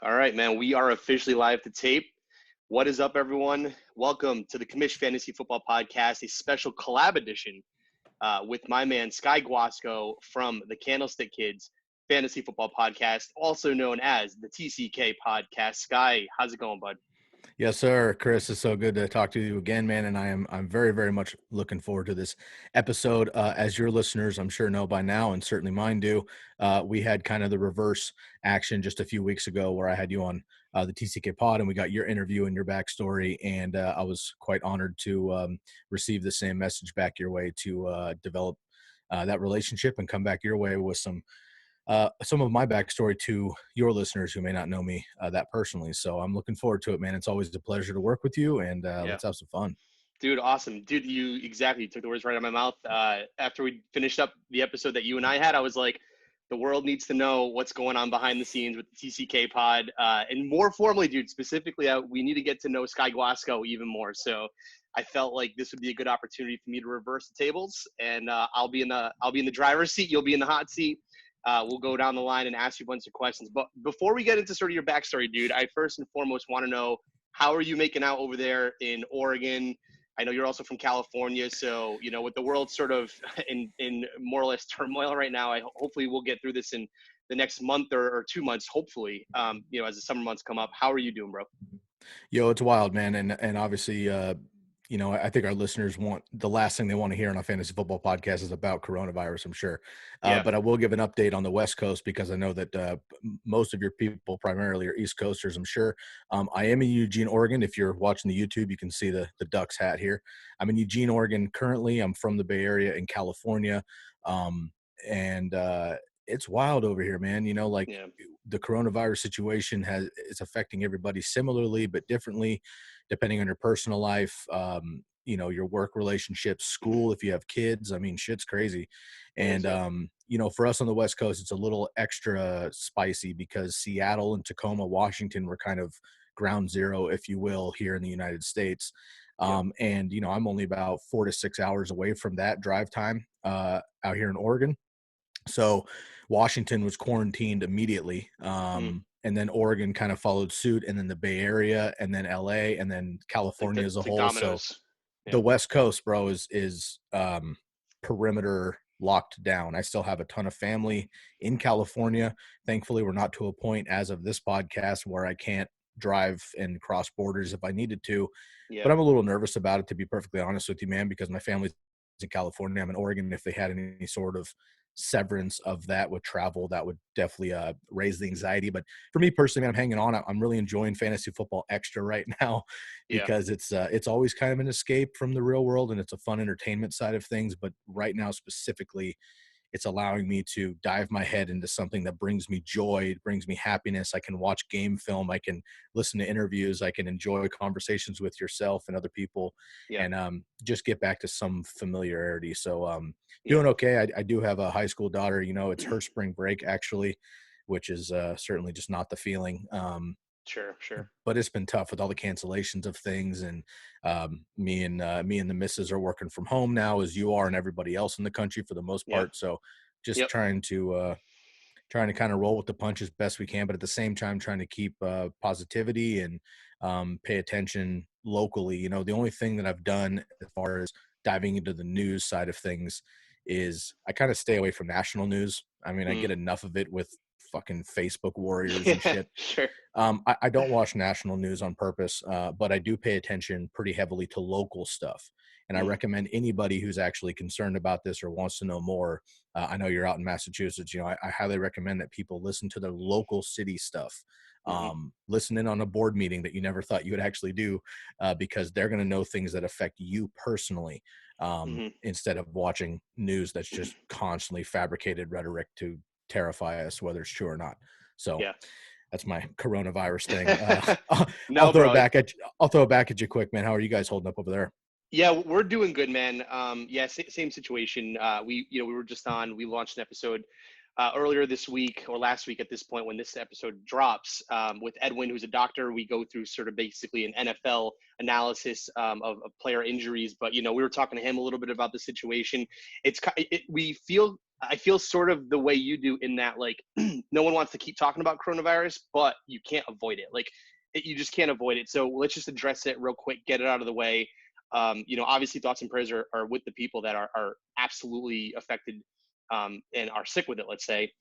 All right, man. We are officially live to tape. What is up, everyone? Welcome to the Commish Fantasy Football Podcast, a special collab edition with my man Sky Guasco from the Candlestick Kids Fantasy Football Podcast, also known as the TCK Podcast. Sky, how's it going, bud? Yes, sir. Chris, it's so good to talk to you again, man. And I'm very, very much looking forward to this episode. As your listeners, I'm sure know by now, and certainly mine do. We had kind of the reverse action just a few weeks ago where I had you on the TCK pod, and we got your interview and your backstory. And I was quite honored to receive the same message back your way to develop that relationship and come back your way with some of my backstory to your listeners who may not know me that personally. So I'm looking forward to it, man. It's always a pleasure to work with you, and Yeah. let's have some fun. Dude, awesome. Dude, you took the words right out of my mouth. After we finished up the episode that you and I had, I was like, the world needs to know what's going on behind the scenes with the TCK pod. And more formally, dude, specifically, we need to get to know Sky Guasco even more. So I felt like this would be a good opportunity for me to reverse the tables, and I'll be in the driver's seat. You'll be in the hot seat. We'll go down the line and ask you a bunch of questions. But before we get into sort of your backstory, dude, I first and foremost want to know, how are you making out over there in Oregon? I know you're also from California, so with the world sort of in more or less turmoil right now, hopefully we'll get through this in the next month or 2 months, hopefully. As the summer months come up. How are you doing, bro? Yo, it's wild, man, and obviously, I think our listeners want the last thing they want to hear on a fantasy football podcast is about coronavirus, I'm sure. Yeah. But I will give an update on the West Coast because I know that most of your people primarily are East Coasters, I'm sure. I am in Eugene, Oregon. If you're watching the YouTube, you can see the Ducks hat here. I'm in Eugene, Oregon currently. I'm from the Bay Area in California. And it's wild over here, man. Yeah. The coronavirus situation is affecting everybody similarly but differently depending on your personal life, your work relationships, school, if you have kids. I mean, shit's crazy. And for us on the West Coast, it's a little extra spicy because Seattle and Tacoma, Washington were kind of ground zero, if you will, here in the United States. And I'm only about 4 to 6 hours away from that drive time out here in Oregon. So Washington was quarantined immediately. And then Oregon kind of followed suit, and then the Bay Area, and then LA, and then California as a It's like whole. So dominoes. the West Coast, bro, is perimeter locked down. I still have a ton of family in California. Thankfully, we're not to a point as of this podcast where I can't drive and cross borders if I needed to. Yeah. But I'm a little nervous about it, to be perfectly honest with you, man, because my family's in California. I'm in Oregon. If they had any sort of severance of that with travel, that would definitely raise the anxiety. But for me personally, man, I'm hanging on. I'm really enjoying fantasy football extra right now because it's always kind of an escape from the real world, and it's a fun entertainment side of things. But right now specifically, it's allowing me to dive my head into something that brings me joy, it brings me happiness. I can watch game film, I can listen to interviews, I can enjoy conversations with yourself and other people, Yeah. and just get back to some familiarity. So Yeah. doing okay. I do have a high school daughter. It's her spring break actually, which is certainly just not the feeling. Sure. But it's been tough with all the cancellations of things, and me and the missus are working from home now, as you are, and everybody else in the country for the most Yeah. part. So just Yep. trying to kind of roll with the punches best we can, but at the same time trying to keep positivity and pay attention locally. The only thing that I've done as far as diving into the news side of things is I kind of stay away from national news. I mean, I get enough of it with fucking Facebook warriors and Yeah. shit. Sure. I don't watch national news on purpose, but I do pay attention pretty heavily to local stuff. And I recommend anybody who's actually concerned about this or wants to know more. I know you're out in Massachusetts. I highly recommend that people listen to the local city stuff. Listen in on a board meeting that you never thought you would actually do, because they're going to know things that affect you personally, instead of watching news that's just constantly fabricated rhetoric to terrify us, whether it's true or not. So Yeah. that's my coronavirus thing. I'll No, throw it bro. back at you. I'll throw it back at you quick, man. How are you guys holding up over there? Yeah, we're doing good, man. Same situation. We were just on. We launched an episode earlier this week or last week at this point when this episode drops, with Edwin, who's a doctor. We go through sort of basically an NFL analysis of player injuries. But we were talking to him a little bit about the situation. We feel I feel sort of the way you do in that, like, no one wants to keep talking about coronavirus, but you can't avoid it. Like, you just can't avoid it. So let's just address it real quick, get it out of the way. Obviously, thoughts and prayers are with the people that are absolutely affected and are sick with it, let's say.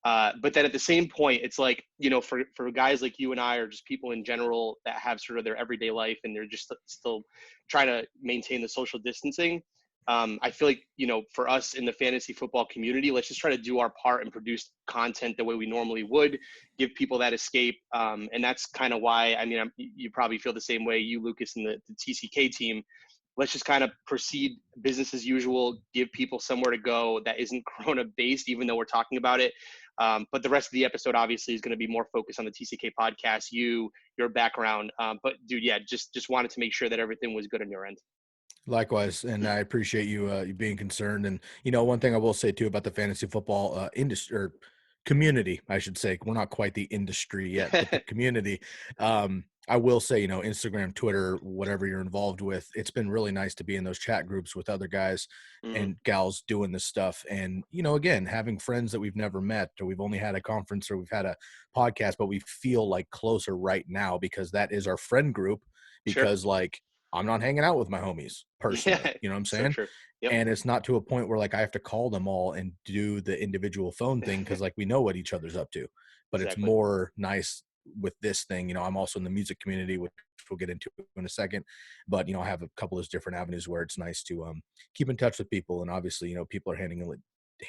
But then at the same point, it's like, for guys like you and I, or just people in general that have sort of their everyday life and they're just still trying to maintain the social distancing. I feel like, for us in the fantasy football community, let's just try to do our part and produce content the way we normally would, give people that escape. And that's kind of why, you probably feel the same way, you, Lucas, and the TCK team. Let's just kind of proceed business as usual, give people somewhere to go that isn't Corona based, even though we're talking about it. But the rest of the episode obviously is going to be more focused on the TCK podcast, your background. But dude, yeah, just wanted to make sure that everything was good on your end. Likewise, and I appreciate you being concerned. And one thing I will say too about the fantasy football industry, or community, I should say. We're not quite the industry yet, but the community. I will say, Instagram, Twitter, whatever you're involved with, it's been really nice to be in those chat groups with other guys and gals doing this stuff. And, again, having friends that we've never met, or we've only had a conference, or we've had a podcast, but we feel like closer right now because that is our friend group. Sure. Because like, I'm not hanging out with my homies personally. Yeah, You know what I'm so saying? true. Yep. And it's not to a point where like I have to call them all and do the individual phone thing because like we know what each other's up to. But it's Exactly. more nice with this thing. I'm also in the music community, which we'll get into in a second. But I have a couple of different avenues where it's nice to keep in touch with people. And obviously, people are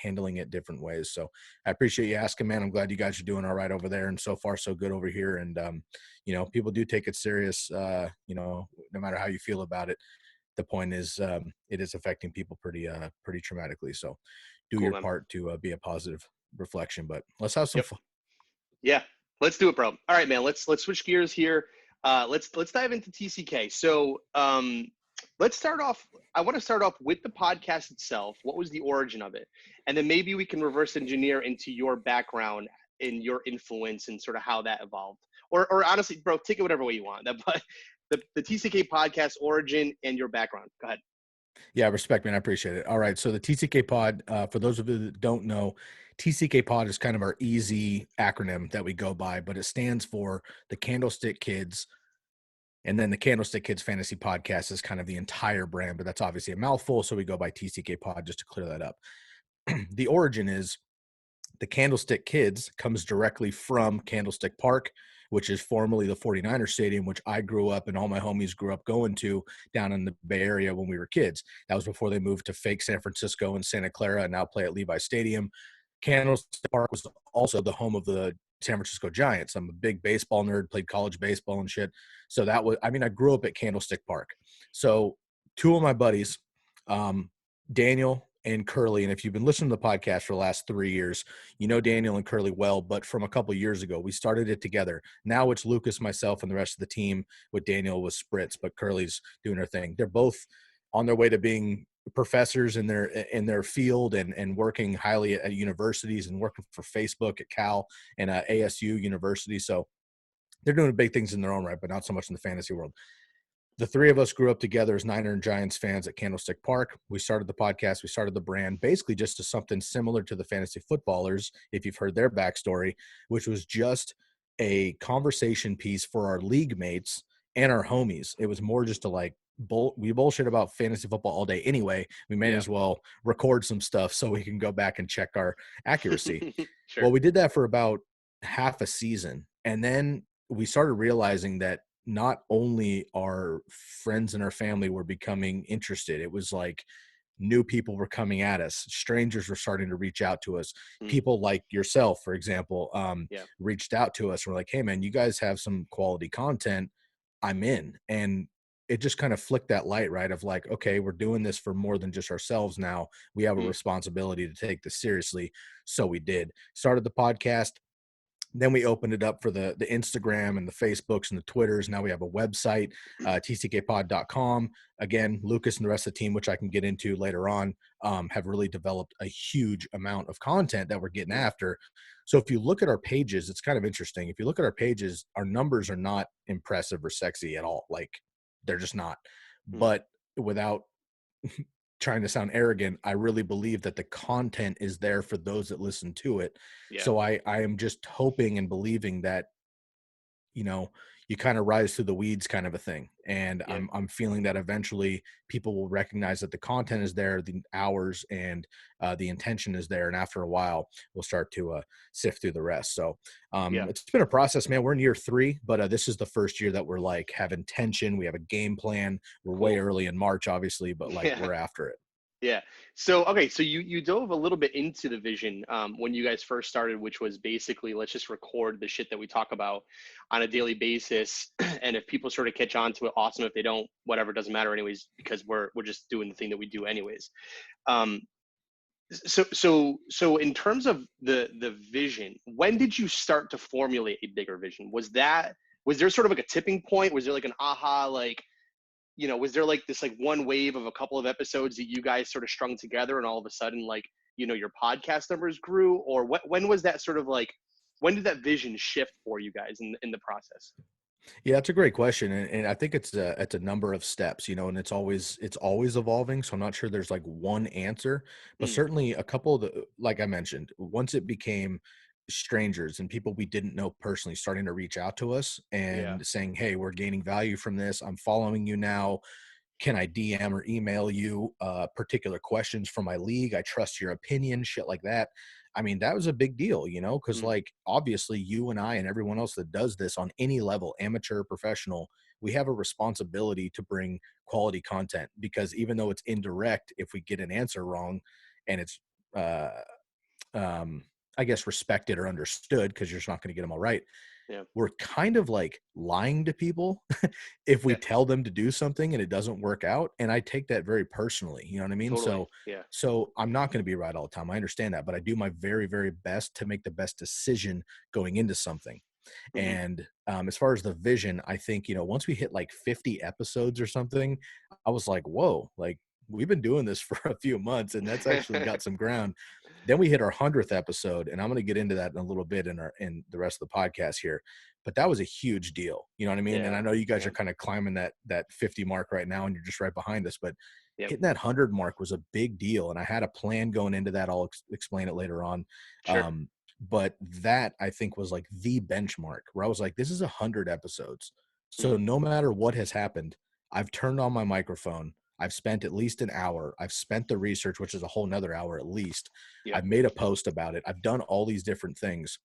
handling it different ways. So I appreciate you asking, man. I'm glad you guys are doing all right over there, and so far so good over here. And people do take it serious, no matter how you feel about it. The point is, it is affecting people pretty traumatically. So do Cool, your man. part to be a positive reflection. But let's have some Yep. fun. Yeah, let's do it, bro. All right, man. Let's switch gears here. Let's dive into TCK. So let's start off. I want to start off with the podcast itself. What was the origin of it? And then maybe we can reverse engineer into your background and your influence and sort of how that evolved. Or honestly, bro, take it whatever way you want. But the TCK podcast origin and your background. Go ahead. Yeah, respect, man. I appreciate it. All right. So the TCK pod, for those of you that don't know, TCK pod is kind of our easy acronym that we go by, but it stands for the Candlestick Kids. And then the Candlestick Kids Fantasy Podcast is kind of the entire brand, but that's obviously a mouthful. So we go by TCK pod just to clear that up. The origin is the Candlestick Kids comes directly from Candlestick Park, which is formerly the 49ers Stadium, which I grew up and all my homies grew up going to down in the Bay Area when we were kids. That was before they moved to fake San Francisco and Santa Clara and now play at Levi Stadium. Candlestick Park was also the home of the San Francisco Giants. I'm a big baseball nerd, played college baseball and shit. So that was, I grew up at Candlestick Park. So two of my buddies, Daniel and Curly, and if you've been listening to the podcast for the last 3 years, you know Daniel and Curly well, but from a couple of years ago, we started it together. Now it's Lucas, myself, and the rest of the team, with Daniel with Spritz, but Curly's doing her thing. They're both on their way to being professors in their field and working highly at universities and working for Facebook at Cal and ASU University. So they're doing big things in their own right, but not so much in the fantasy world. The three of us grew up together as Niner and Giants fans at Candlestick Park. We started the podcast. We started the brand basically just as something similar to the fantasy footballers, if you've heard their backstory, which was just a conversation piece for our league mates and our homies. It was more just to like, we bullshit about fantasy football all day anyway. We may as well record some stuff so we can go back and check our accuracy. Sure. Well, we did that for about half a season. And then we started realizing that not only our friends and our family were becoming interested, it was like new people were coming at us. Strangers were starting to reach out to us. People like yourself, for example, reached out to us. We're like, hey man, you guys have some quality content. I'm in. And it just kind of flicked that light, right? Of like, okay, we're doing this for more than just ourselves now. We have a responsibility to take this seriously. So we did. Started the podcast. Then we opened it up for the Instagram and the Facebooks and the Twitters. Now we have a website, tckpod.com. Again, Lucas and the rest of the team, which I can get into later on, have really developed a huge amount of content that we're getting after. So if you look at our pages, it's kind of interesting. If you look at our pages, our numbers are not impressive or sexy at all. Like, they're just not. But without trying to sound arrogant, I really believe that the content is there for those that listen to it. Yeah. So I am just hoping and believing that, you know, you kind of rise through the weeds kind of a thing. And Yeah. I'm feeling that eventually people will recognize that the content is there, the hours and the intention is there. And after a while, we'll start to sift through the rest. So Yeah. it's been a process, man. We're in year 3, but this is the first year that we're like have intention. We have a game plan. We're way Cool. early in March, obviously, but like Yeah. we're after it. Yeah. So okay, so you dove a little bit into the vision when you guys first started, which was basically let's just record the shit that we talk about on a daily basis, and if people sort of catch on to it, awesome. If they don't, whatever, doesn't matter anyways, because we're just doing the thing that we do anyways. Um, so in terms of the vision, when did you start to formulate a bigger vision? Was there sort of like a tipping point? Was there like an aha like? Was there like this like one wave of a couple of episodes that you guys sort of strung together and all of a sudden like, your podcast numbers grew? Or when was that sort of like, when did that vision shift for you guys in the process? Yeah, that's a great question, and I think it's a number of steps, and it's always evolving. So I'm not sure there's like one answer, but Mm, certainly a couple of the like I mentioned, once it became strangers and people we didn't know personally starting to reach out to us yeah. and saying, "Hey, we're gaining value from this. I'm following you now. Can I DM or email you particular questions from my league? I trust your opinion," shit like that. I mean, that was a big deal, because Mm, like obviously you and I and everyone else that does this on any level, amateur, professional, we have a responsibility to bring quality content because even though it's indirect, if we get an answer wrong and it's, uh, um, I guess, respected or understood, because you're just not going to get them all right, yeah. we're kind of like lying to people if we Yeah. tell them to do something and it doesn't work out. And I take that very personally. You know what I mean? Totally. So, Yeah. so I'm not going to be right all the time. I understand that, but I do my very, very best to make the best decision going into something. Hmm. And as far as the vision, I think, once we hit like 50 episodes or something, I was like, whoa, like we've been doing this for a few months and that's actually got some ground. Then we hit our 100th episode, and I'm going to get into that in a little bit in the rest of the podcast here. But that was a huge deal. You know what I mean? And Yeah. I know you guys Yeah. are kind of climbing that 50 mark right now, and you're just right behind us. But Yep. hitting that 100 mark was a big deal, and I had a plan going into that. I'll explain it later on. Sure. Um, but that I think was like the benchmark where I was like, this is 100 episodes. So Mm, no matter what has happened, I've turned on my microphone. I've spent at least an hour. I've spent the research, which is a whole nother hour at least. yep. I've made a post about it. I've done all these different things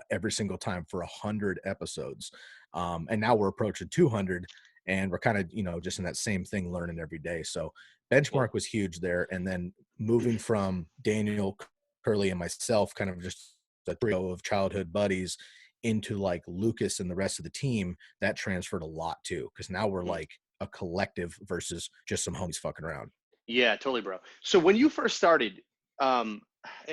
every single time for 100 episodes. And now we're approaching 200 and we're kind of, just in that same thing, learning every day. So benchmark Cool. was huge there. And then moving from Daniel, Curly, and myself, kind of just a trio of childhood buddies into like Lucas and the rest of the team, that transferred a lot too. Cause now we're Mm. like a collective versus just some homies fucking around. Yeah, totally, bro. So when you first started, um,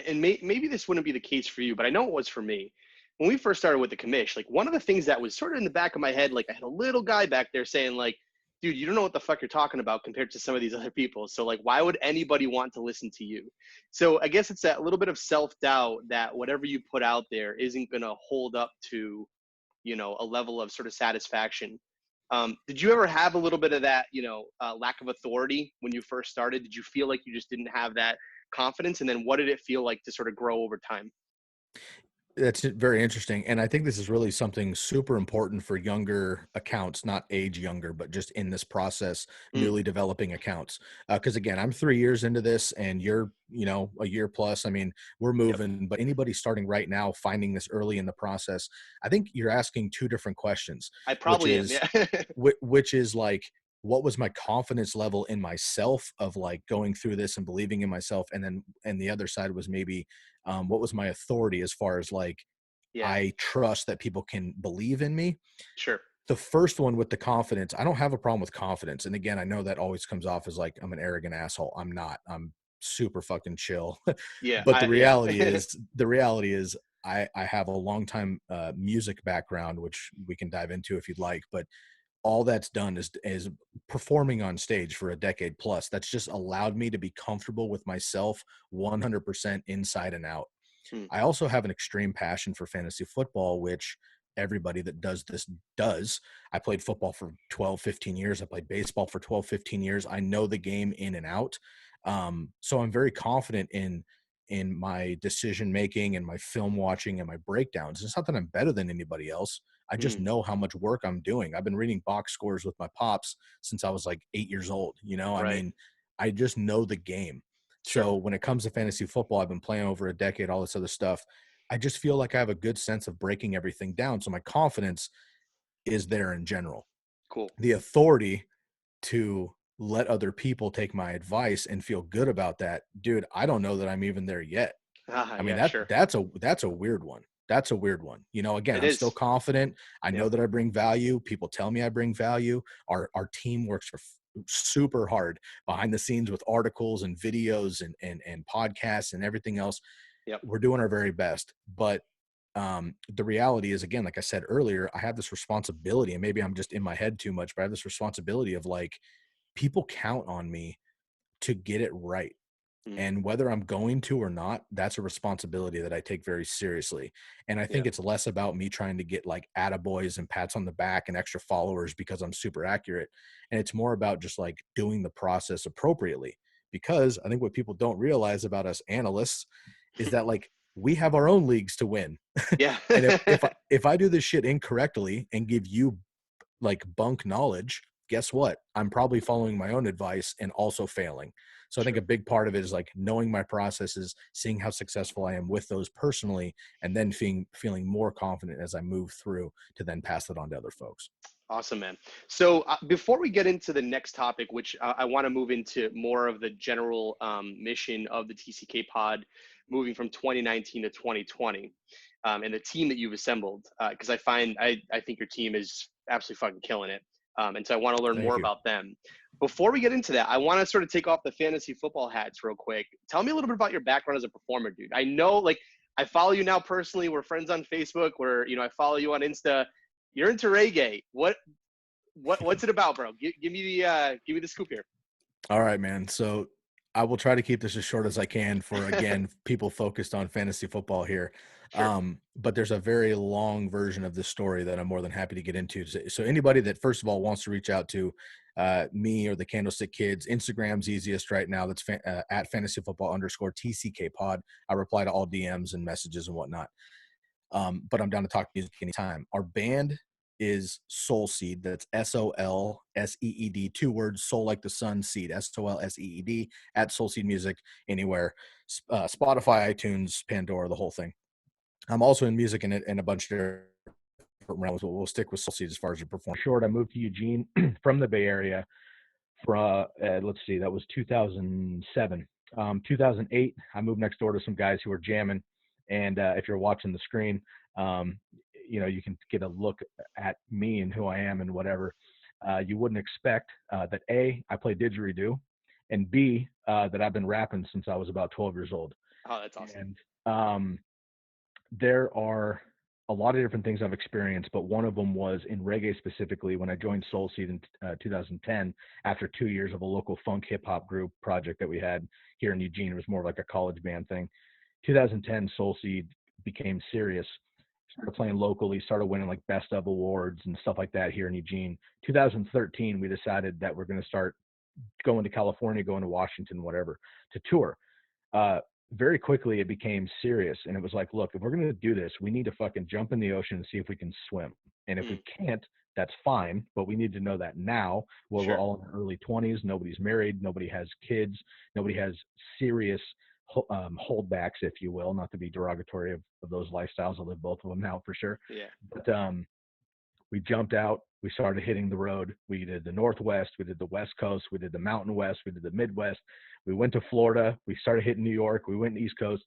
and maybe this wouldn't be the case for you, but I know it was for me. When we first started with the commish, like one of the things that was sort of in the back of my head, like I had a little guy back there saying, like, dude, you don't know what the fuck you're talking about compared to some of these other people. So like, why would anybody want to listen to you? So I guess it's that little bit of self-doubt that whatever you put out there isn't gonna hold up to, a level of sort of satisfaction. Did you ever have a little bit of that, lack of authority when you first started? Did you feel like you just didn't have that confidence? And then what did it feel like to sort of grow over time? That's very interesting. And I think this is really something super important for younger accounts, not age younger, but just in this process, Mm, newly developing accounts. Because again, I'm 3 years into this and you're, a year plus. I mean, we're yep. moving, but anybody starting right now, finding this early in the process, I think you're asking two different questions, I which probably am. is, Yeah. which is like, what was my confidence level in myself of like going through this and believing in myself? And the other side was maybe, what was my authority as far as like, Yeah. I trust that people can believe in me. Sure. The first one with the confidence, I don't have a problem with confidence. And again, I know that always comes off as like I'm an arrogant asshole. I'm not. I'm super fucking chill. Yeah. But I yeah. the reality is I have a long time music background, which we can dive into if you'd like. But all that's done is performing on stage for a decade plus. That's just allowed me to be comfortable with myself 100% inside and out. Mm, I also have an extreme passion for fantasy football, which everybody that does this does. I played football for 12, 15 years. I played baseball for 12, 15 years. I know the game in and out. So I'm very confident in my decision making and my film watching and my breakdowns. It's not that I'm better than anybody else. I just Mm, know how much work I'm doing. I've been reading box scores with my pops since I was like 8 years old. I right. mean, I just know the game. Sure. So when it comes to fantasy football, I've been playing over a decade, all this other stuff. I just feel like I have a good sense of breaking everything down. So my confidence is there in general. Cool. The authority to let other people take my advice and feel good about that, dude, I don't know that I'm even there yet. Ah, I mean, yeah, sure. that's a weird one. That's a weird one. Again, It I'm still is. confident. I know Yep. that I bring value. People tell me I bring value. Our team works super hard behind the scenes with articles and videos and podcasts and everything else. Yep. We're doing our very best, but the reality is, again, like I said earlier, I have this responsibility, and maybe I'm just in my head too much, but I have this responsibility of like, people count on me to get it right. Mm, And whether I'm going to or not, that's a responsibility that I take very seriously. And I yeah. think it's less about me trying to get like attaboys and pats on the back and extra followers because I'm super accurate. And it's more about just like doing the process appropriately. Because I think what people don't realize about us analysts is that like we have our own leagues to win. Yeah. And if I do this shit incorrectly and give you like bunk knowledge, guess what? I'm probably following my own advice and also failing. So I think a Sure. big part of it is like knowing my processes, seeing how successful I am with those personally, and then feeling more confident as I move through to then pass it on to other folks. Awesome, man. So before we get into the next topic, which I want to move into more of the general mission of the TCK pod, moving from 2019 to 2020, and the team that you've assembled, because I think your team is absolutely fucking killing it, and so I want to learn more Thank you. about them. Before we get into that, I want to sort of take off the fantasy football hats real quick. Tell me a little bit about your background as a performer, dude. I know, like, I follow you now personally. We're friends on Facebook. I follow you on Insta. You're into reggae. What's it about, bro? Give me the scoop here. All right, man. So I will try to keep this as short as I can for, again, people focused on fantasy football here. Sure. But there's a very long version of this story that I'm more than happy to get into. So anybody that, first of all, wants to reach out to me or the Candlestick Kids, Instagram's easiest right now. That's at fantasy football _ TCK pod. I reply to all DMs and messages and whatnot. But I'm down to talk music anytime. Our band is Soul Seed. That's SOLSEED, 2 words, soul like the sun, seed, SOLSEED, at Soul Seed Music, anywhere. Spotify, iTunes, Pandora, the whole thing. I'm also in music in a bunch of different realms, but we'll stick with Soul Seed as far as the perform. Short, I moved to Eugene from the Bay Area for, let's see, that was 2007. 2008, I moved next door to some guys who were jamming. And if you're watching the screen, um, you can get a look at me and who I am and whatever. You wouldn't expect that A, I play didgeridoo, and B, that I've been rapping since I was about 12 years old. Oh, that's awesome. And there are a lot of different things I've experienced, but one of them was in reggae specifically when I joined Soul Seed in 2010 after 2 years of a local funk hip hop group project that we had here in Eugene. It was more like a college band thing. 2010, Soul Seed became serious. Started playing locally, started winning like best of awards and stuff like that here in Eugene. 2013, we decided that we're going to start going to California, going to Washington, whatever, to tour. Uh, Very quickly, it became serious. And it was like, look, if we're going to do this, we need to fucking jump in the ocean and see if we can swim. And if Mm, we can't, that's fine. But we need to know that now, where we're sure. all in our early 20s. Nobody's married. Nobody has kids. Nobody has serious holdbacks, if you will, not to be derogatory of those lifestyles. I live both of them now for sure. Yeah. But we jumped out. We started hitting the road. We did the Northwest. We did the West Coast. We did the Mountain West. We did the Midwest. We went to Florida. We started hitting New York. We went East Coast,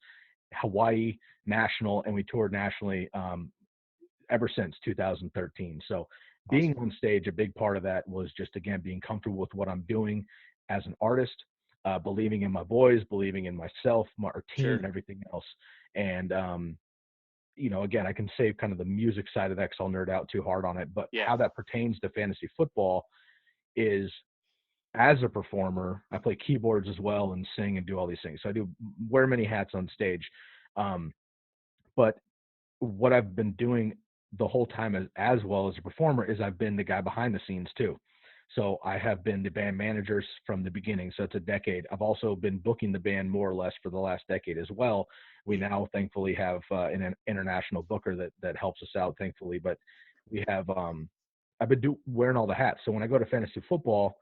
Hawaii, national, and we toured nationally ever since 2013. So being Awesome. on stage, a big part of that was just, again, being comfortable with what I'm doing as an artist, believing in my boys, believing in myself, our team, Sure. and everything else. And again, I can save kind of the music side of that because I'll nerd out too hard on it. But Yeah. how that pertains to fantasy football is, as a performer, I play keyboards as well and sing and do all these things. So I do wear many hats on stage. But what I've been doing the whole time as well as a performer is I've been the guy behind the scenes too. So I have been the band managers from the beginning. So it's a decade. I've also been booking the band more or less for the last decade as well. We now thankfully have an international booker that helps us out, thankfully. But we have I've been wearing all the hats. So when I go to fantasy football,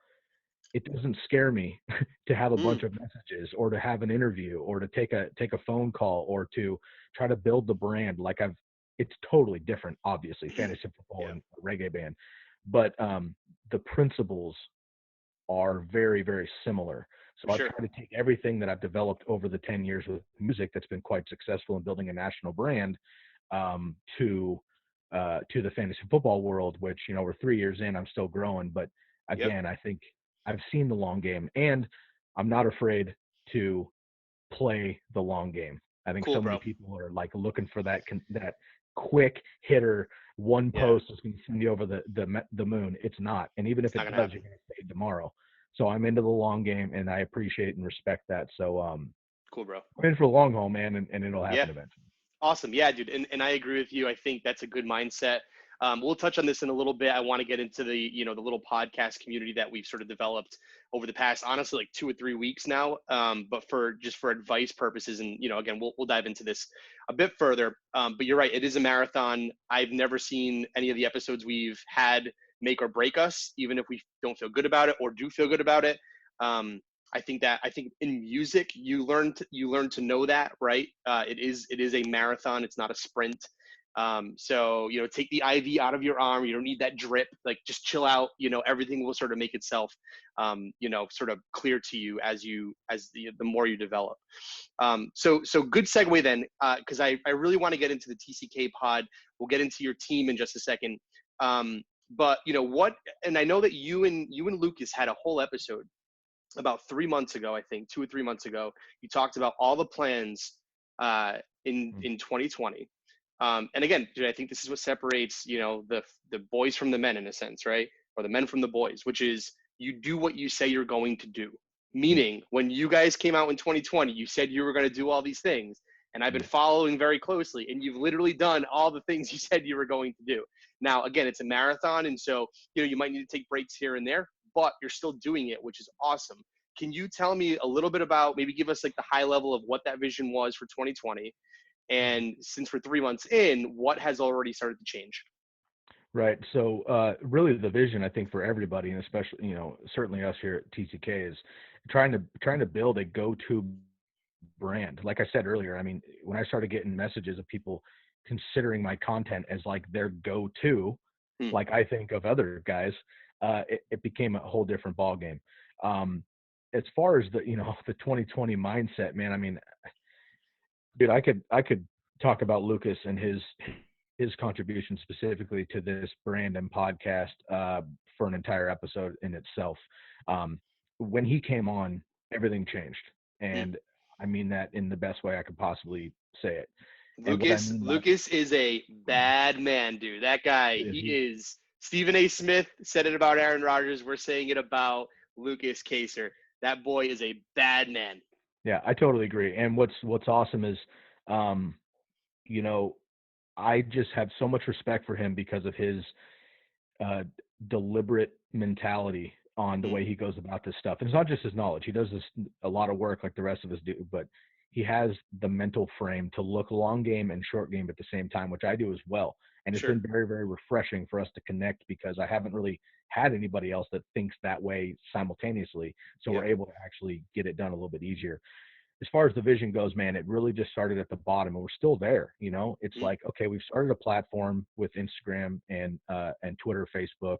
it doesn't scare me to have a Mm, bunch of messages or to have an interview or to take a phone call or to try to build the brand. Like it's totally different, obviously, fantasy football yeah, and a reggae band, but the principles are very, very similar. for So I've sure. tried to take everything that I've developed over the 10 years with music that's been quite successful in building a national brand um, to to the fantasy football world, which, we're 3 years in, I'm still growing. But Yep. again, I think I've seen the long game, and I'm not afraid to play the long game. I think Cool, so many bro. people are like looking for that quick hitter. One Yeah, post is going to send you over the moon. It's not, and even if it's not it gonna does, you're happen. going to get paid tomorrow. So I'm into the long game, and I appreciate and respect that. So Cool, bro. I'm in for the long haul, man, and it'll Yeah. happen eventually. Awesome. Yeah, dude. And I agree with you. I think that's a good mindset. We'll touch on this in a little bit. I want to get into the little podcast community that we've sort of developed over the past, honestly, like 2 or 3 weeks now. But for advice purposes, and, again, we'll dive into this a bit further. But you're right. It is a marathon. I've never seen any of the episodes we've had make or break us, even if we don't feel good about it or do feel good about it. Um, I think in music you learn to know that, right. It is a marathon. It's not a sprint. So take the IV out of your arm. You don't need that drip. Like, just chill out. Everything will sort of make itself sort of clear to you as the more you develop. So good segue then, because I really want to get into the TCK pod. We'll get into your team in just a second. But what, and I know that you and Lucas had a whole episode about 3 months ago, I think 2 or 3 months ago. You talked about all the plans in 2020. And again, dude, I think this is what separates the boys from the men, in a sense, right? Or the men from the boys, which is you do what you say you're going to do. Meaning, when you guys came out in 2020, you said you were going to do all these things, and I've been following very closely, and you've literally done all the things you said you were going to do. Now, again, it's a marathon, and so you might need to take breaks here and there, but you're still doing it, which is awesome. Can you tell me a little bit about, maybe give us like the high level of what that vision was for 2020? And since we're 3 months in, what has already started to change? Right. So really the vision, I think, for everybody, and especially, certainly us here at TCK, is trying to build a go-to brand. Like I said earlier, I mean, when I started getting messages of people considering my content as like their go-to, Hmm. like I think of other guys, it became a whole different ball game. As far as the the 2020 mindset, man, I mean, dude, I could talk about Lucas and his contribution specifically to this brand and podcast for an entire episode in itself. When he came on, everything changed, Hmm. and I mean that in the best way I could possibly say it. And what I Lucas mean by Lucas is a bad man, dude. That guy, that is he he, is. Stephen A. Smith said it about Aaron Rodgers. We're saying it about Lucas Kaser. That boy is a bad man. yeah, I totally agree. And what's awesome is, um, you know, I just have so much respect for him because of his uh, deliberate mentality on the Hmm. way he goes about this stuff. And it's not just his knowledge. He does this a lot of work like the rest of us do, but he has the mental frame to look long game and short game at the same time, which I do as well. And it's Sure. been very, very refreshing for us to connect because I haven't really had anybody else that thinks that way simultaneously. So we're Yep. able to actually get it done a little bit easier. As far as the vision goes, man, it really just started at the bottom, and we're still there. It's Hmm. like, okay, we've started a platform with Instagram and Twitter, Facebook,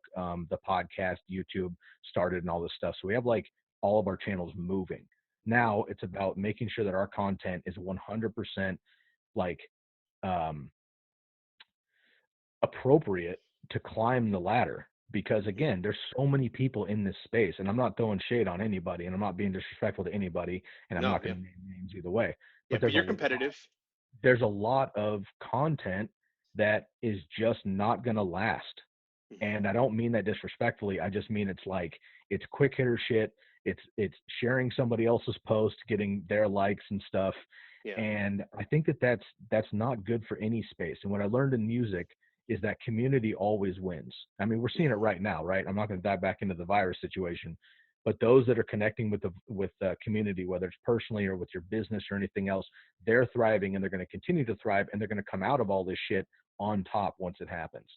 the podcast, YouTube started, and all this stuff. So we have like all of our channels moving. Now it's about making sure that our content is 100% like um, appropriate to climb the ladder. Because Hmm. again, there's so many people in this space, and I'm not throwing shade on anybody, and I'm not being disrespectful to anybody, and I'm No. not going Yeah. to name names either way. Yeah. But But you're competitive. there's a lot of content that is just not going to last. Hmm. And I don't mean that disrespectfully. I just mean it's quick hitter shit. It's sharing somebody else's post, getting their likes and stuff. Yeah. And I think that that's not good for any space. And what I learned in music is that community always wins. I mean, we're seeing it Mhm. right now, right? I'm not going to dive back into the virus situation, but those that are connecting with the community, whether it's personally or with your business or anything else, they're thriving and they're going to continue to thrive and they're going to come out of all this shit on top once it happens.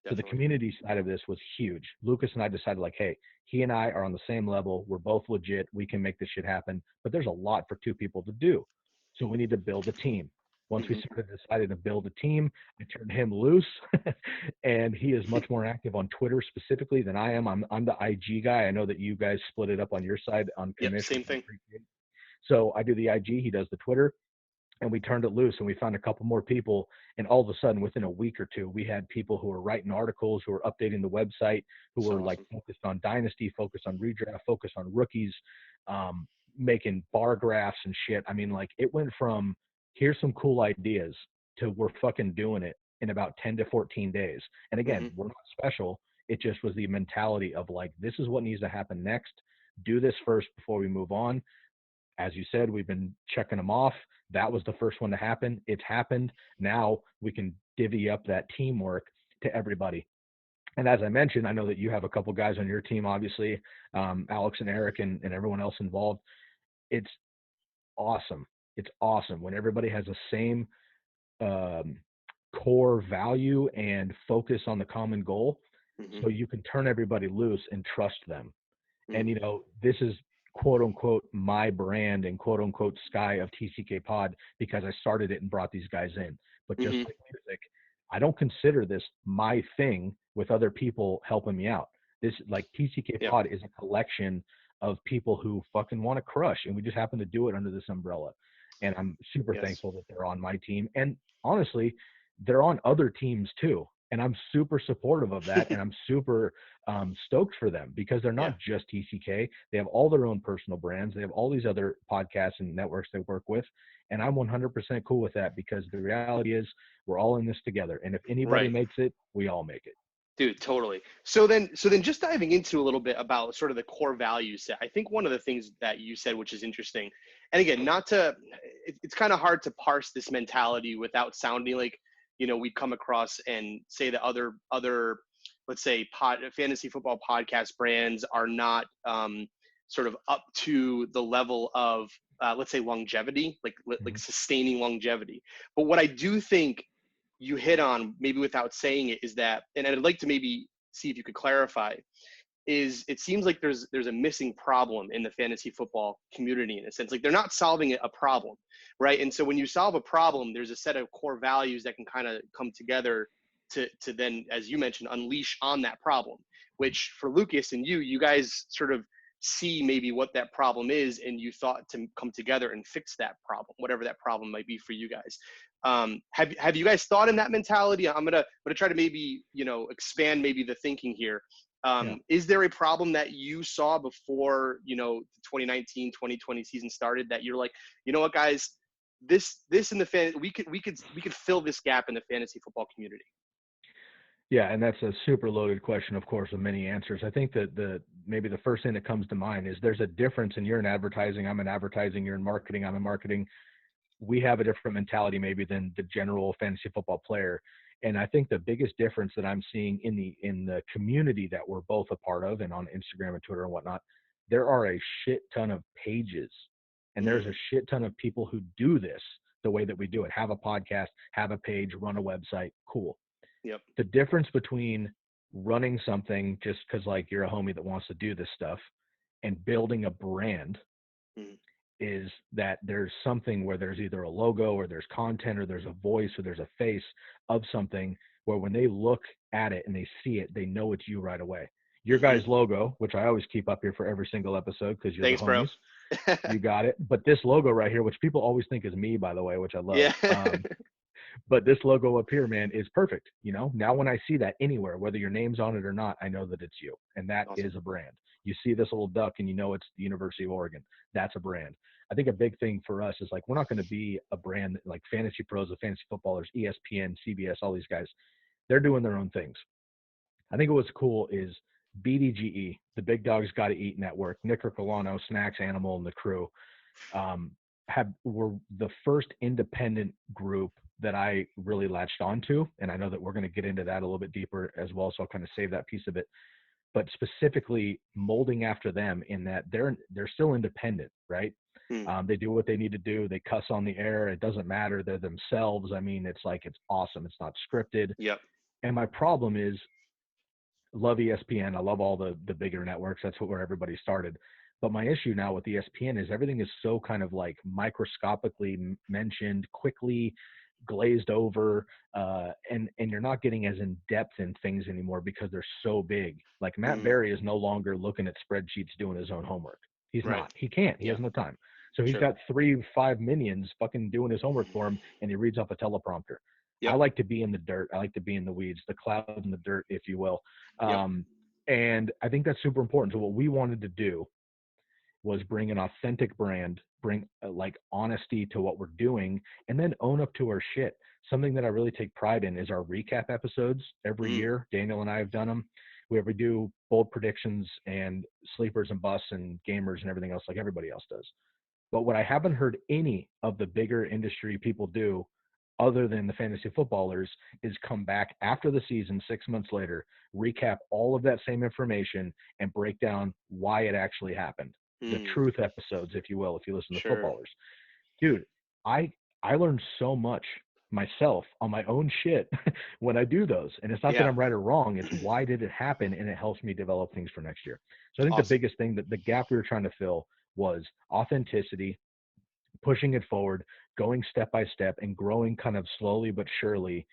So the Definitely. community side of this was huge. Lucas and I decided like, hey, he and I are on the same level. We're both legit. We can make this shit happen. But there's a lot for two people to do. So we need to build a team. Once we Hmm. started deciding to build a team, I turned him loose, and he is much more active on Twitter specifically than I am. I'm the IG guy. I know that you guys split it up on your side on Yep. commission, Same which I thing. appreciate. So I do the IG, he does the Twitter, and we turned it loose and we found a couple more people, and all of a sudden within a week or two we had people who were writing articles, who were updating the website, who So were like awesome. focused on dynasty, focused on redraft, focused on rookies, um, making bar graphs and shit. I mean, like, it went from here's some cool ideas to we're fucking doing it in about 10 to 14 days. And again, Hmm. we're not special. It just was the mentality of like, this is what needs to happen next. Do this first before we move on. As you said, we've been checking them off. That was the first one to happen. It's happened. Now we can divvy up that teamwork to everybody. And as I mentioned, I know that you have a couple guys on your team, obviously, Alex and Eric and everyone else involved. It's awesome. It's awesome when everybody has the same um, core value and focus on the common goal. Hmm. So you can turn everybody loose and trust them. And, Hmm. this is quote unquote my brand and quote unquote Sky of TCK Pod because I started it and brought these guys in. But just Hmm. like music, I don't consider this my thing with other people helping me out. This, like, TCK Yeah. Pod is a collection of people who fucking want to crush, and we just happen to do it under this umbrella. And I'm super Yes. thankful that they're on my team. And honestly, they're on other teams too. And I'm super supportive of that. And I'm super stoked for them because they're Yeah. not just TCK. They have all their own personal brands. They have all these other podcasts and networks they work with. And I'm 100% cool with that because the reality is we're all in this together. And if anybody Right. makes it, we all make it. Dude, totally. So then just diving into a little bit about sort of the core value set. I think one of the things that you said, which is interesting, and again, not to, it's kind of hard to parse this mentality without sounding like, we come across and say that other, let's say fantasy football podcast brands are not sort of up to the level of, let's say, longevity, like Mhm. sustaining longevity. But what I do think you hit on, maybe without saying it, is that, and I'd like to maybe see if you could clarify, is it seems like there's a missing problem in the fantasy football community, in a sense, like they're not solving a problem, right? And so when you solve a problem, there's a set of core values that can kind of come together to then, as you mentioned, unleash on that problem, which for Lucas and you guys sort of see maybe what that problem is, and you thought to come together and fix that problem, whatever that problem might be for you guys. Have you guys thought in that mentality? I'm gonna try to maybe expand maybe the thinking here. Yeah. Is there a problem that you saw before the 2019 2020 season started that you're like, you know what, guys, this in the fan we could fill this gap in the fantasy football community? Yeah, and that's a super loaded question, of course, with many answers. I think that maybe the first thing that comes to mind is there's a difference, and you're in advertising, I'm in advertising, you're in marketing, I'm in marketing. We have a different mentality maybe than the general fantasy football player. And I think the biggest difference that I'm seeing in the community that we're both a part of and on Instagram and Twitter and whatnot, there are a shit ton of pages and there's Mm, a shit ton of people who do this the way that we do it. Have a podcast, have a page, run a website, cool. yep. The difference between running something just because like you're a homie that wants to do this stuff and building a brand Mm, is that there's something where there's either a logo or there's content or there's a voice or there's a face of something where when they look at it and they see it, they know it's you right away. Your hmm. guys' logo, which I always keep up here for every single episode because you're the Thanks, bro. homies, you got it. But this logo right here, which people always think is me, by the way, which I love. Yeah. But this logo up here, man, is perfect. Now when I see that anywhere, whether your name's on it or not, I know that it's you. And that Awesome. is a brand. You see this little duck and you know it's the University of Oregon. That's a brand. I think a big thing for us is like, we're not going to be a brand like Fantasy Pros, the fantasy footballers, ESPN, CBS, all these guys. They're doing their own things. I think what's cool is BDGE, the Big Dogs Got to Eat Network, Nick Colano, Snacks Animal, and the crew. were the first independent group that I really latched onto. And I know that we're going to get into that a little bit deeper as well. So I'll kind of save that piece of it. But specifically molding after them in that they're still independent, right? Mm. They do what they need to do. They cuss on the air. It doesn't matter. They're themselves. I mean, it's like, it's awesome. It's not scripted. Yep. And my problem is, love ESPN. I love all the bigger networks. That's where everybody started. But my issue now with ESPN is everything is so kind of like microscopically mentioned, quickly glazed over, and you're not getting as in depth in things anymore because they're so big. Like Matt Mm. Berry is no longer looking at spreadsheets doing his own homework. He's Right. not. He can't. He Yeah. has no time. So he's Sure. got 3-5 minions fucking doing his homework for him, and he reads off a teleprompter. I Yep. like to be in the dirt. I like to be in the weeds, the clouds in the dirt, if you will. Yep. And I think that's super important. So what we wanted to do was bring an authentic brand, bring like honesty to what we're doing, and then own up to our shit. Something that I really take pride in is our recap episodes every Mm. year. Daniel and I have done them. We do bold predictions and sleepers and busts and gamers and everything else like everybody else does. But what I haven't heard any of the bigger industry people do, other than the fantasy footballers, is come back after the season 6 months later, recap all of that same information, and break down why it actually happened. The Mm. truth episodes, if you will, if you listen to Sure. footballers. Dude, I learned so much myself on my own shit when I do those. And it's not that Yeah. I'm right or wrong. It's why did it happen? And it helps me develop things for next year. So I think the Awesome. biggest thing, that the gap we were trying to fill, was authenticity, pushing it forward, going step by step, and growing kind of slowly but surely,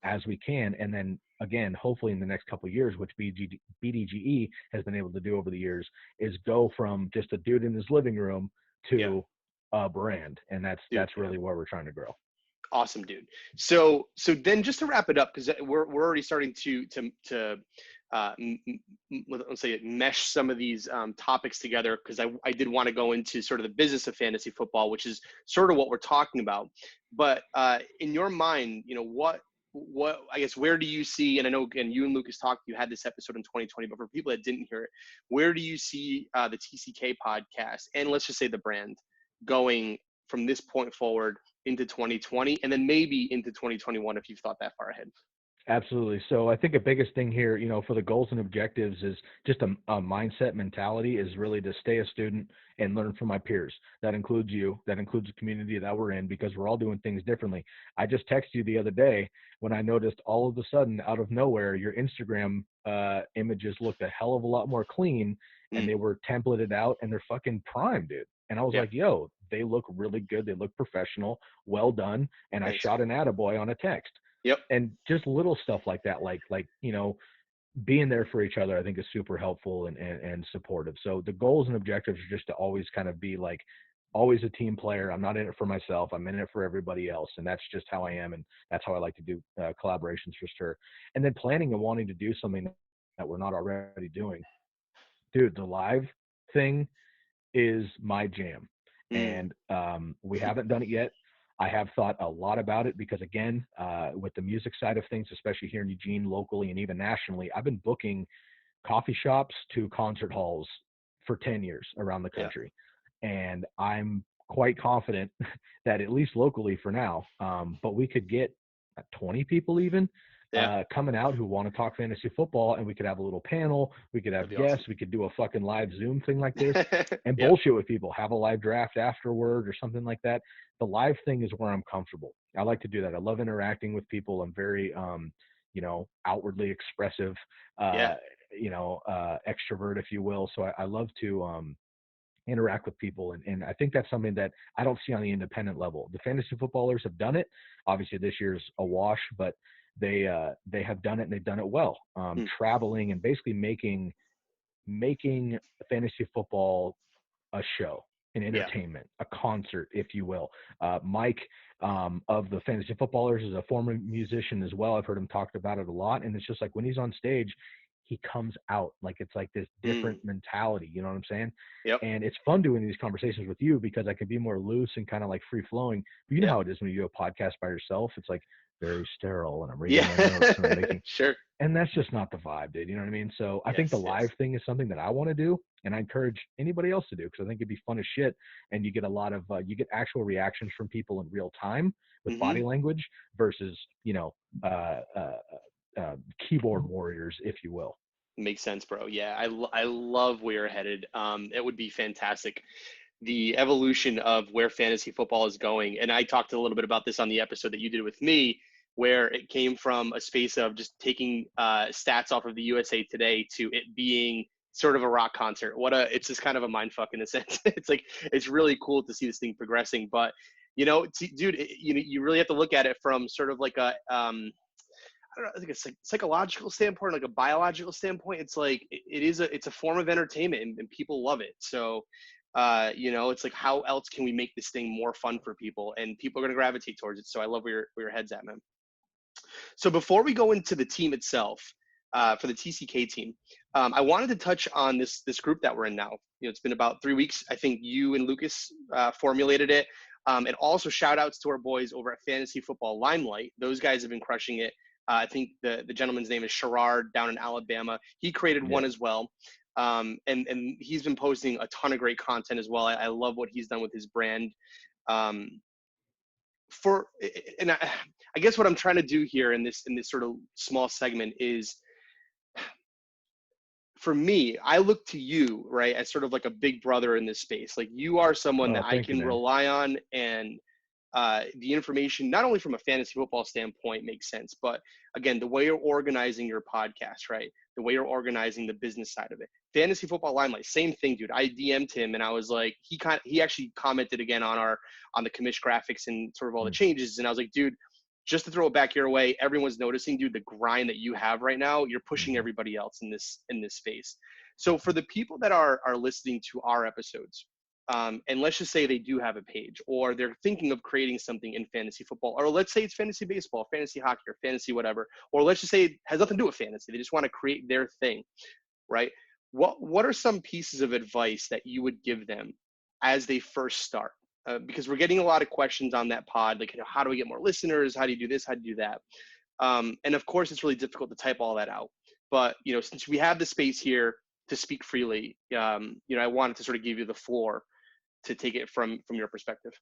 as we can. And then again, hopefully in the next couple of years, which BDGE has been able to do over the years, is go from just a dude in his living room Yeah. to a brand. And Dude. that's Yeah. really where we're trying to grow. Awesome, dude. So then just to wrap it up, because we're already starting to let's say mesh some of these topics together, because I did want to go into sort of the business of fantasy football, which is sort of what we're talking about. But in your mind, what I guess, where do you see, and I know again you and Lucas talked, you had this episode in 2020, but for people that didn't hear it, where do you see the TCK podcast, and let's just say the brand, going from this point forward into 2020, and then maybe into 2021 if you've thought that far ahead? Absolutely. So I think the biggest thing here, for the goals and objectives, is just a mindset mentality, is really to stay a student and learn from my peers. That includes you. That includes the community that we're in, because we're all doing things differently. I just texted you the other day when I noticed all of a sudden, out of nowhere, your Instagram images looked a hell of a lot more clean, and Mm. they were templated out, and they're fucking prime, dude. And I was Yeah. like, yo, they look really good. They look professional. Well done. And I Thanks. shot an attaboy on a text. Yep. And just little stuff like that, like being there for each other, I think is super helpful and supportive. So the goals and objectives are just to always kind of be like, always a team player. I'm not in it for myself. I'm in it for everybody else. And that's just how I am. And that's how I like to do collaborations, for sure. And then planning and wanting to do something that we're not already doing. Dude, the live thing is my jam. Mm. And we haven't done it yet. I have thought a lot about it because, again, with the music side of things, especially here in Eugene, locally and even nationally, I've been booking coffee shops to concert halls for 10 years around the Yeah. country. And I'm quite confident that, at least locally for now, but we could get 20 people even Yeah. coming out who want to talk fantasy football, and we could have a little panel. We could That'd have be guests. awesome. We could do a fucking live Zoom thing like this and Yep. bullshit with people, have a live draft afterward or something like that. The live thing is where I'm comfortable. I like to do that. I love interacting with people. I'm very, outwardly expressive, Yeah. extrovert, if you will. So I love to, interact with people. And I think that's something that I don't see on the independent level. The fantasy footballers have done it. Obviously this year's a wash, but they have done it, and they've done it well, Mm. traveling and basically making fantasy football a show, an Yeah. entertainment, a concert, if you will. Mike, of the fantasy footballers, is a former musician as well. I've heard him talk about it a lot. And it's just like, when he's on stage, he comes out like, it's like this different Mm. mentality. You know what I'm saying? Yep. And it's fun doing these conversations with you because I can be more loose and kind of like free flowing. But you know Yeah. how it is when you do a podcast by yourself. It's like very sterile, and I'm reading Yeah. my notes and I'm making, Sure. And that's just not the vibe, dude. You know what I mean? So I think the Yes, live yes. thing is something that I want to do, and I encourage anybody else to do because I think it'd be fun as shit, and you get a lot of you get actual reactions from people in real time with Hmm. body language versus uh, uh, keyboard warriors, if you will. Makes sense, bro. Yeah, I love where you're headed. It would be fantastic. The evolution of where fantasy football is going. And I talked a little bit about this on the episode that you did with me, where it came from a space of just taking stats off of the USA Today to it being sort of a rock concert. It's just kind of a mind fuck in a sense. It's like, it's really cool to see this thing progressing. But, dude, you really have to look at it from sort of like I don't know, like a psychological standpoint, like a biological standpoint. It's like it's a form of entertainment, and people love it. So, it's like, how else can we make this thing more fun for people, and people are going to gravitate towards it. So I love where your head's at, man. So before we go into the team itself, for the TCK team, I wanted to touch on this group that we're in now. It's been about 3 weeks. I think you and Lucas formulated it. And also shout outs to our boys over at Fantasy Football Limelight. Those guys have been crushing it. I think the gentleman's name is Sherrard down in Alabama. He created Yeah. one as well. And he's been posting a ton of great content as well. I love what he's done with his brand. Um, for and I guess what I'm trying to do here in this sort of small segment is, for me, I look to you, right, as sort of like a big brother in this space. Like, you are someone Oh, that I thank you, can man. rely on, and the information, not only from a fantasy football standpoint, makes sense, but again, the way you're organizing your podcast, right? The way you're organizing the business side of it. Fantasy Football Limelight, same thing, dude. I DM'd him and I was like, he actually commented again on the commish graphics and sort of all the Mm. changes, and I was like, dude, just to throw it back your way, everyone's noticing, dude, the grind that you have right now. You're pushing Mm-hmm. everybody else in this space. So for the people that are listening to our episodes, and let's just say they do have a page, or they're thinking of creating something in fantasy football, or let's say it's fantasy baseball, fantasy hockey, or fantasy whatever, or let's just say it has nothing to do with fantasy. They just want to create their thing, right? What are some pieces of advice that you would give them as they first start? Because we're getting a lot of questions on that pod, like, how do we get more listeners? How do you do this? How do you do that? And of course, it's really difficult to type all that out. But since we have the space here to speak freely, I wanted to sort of give you the floor to take it from your perspective.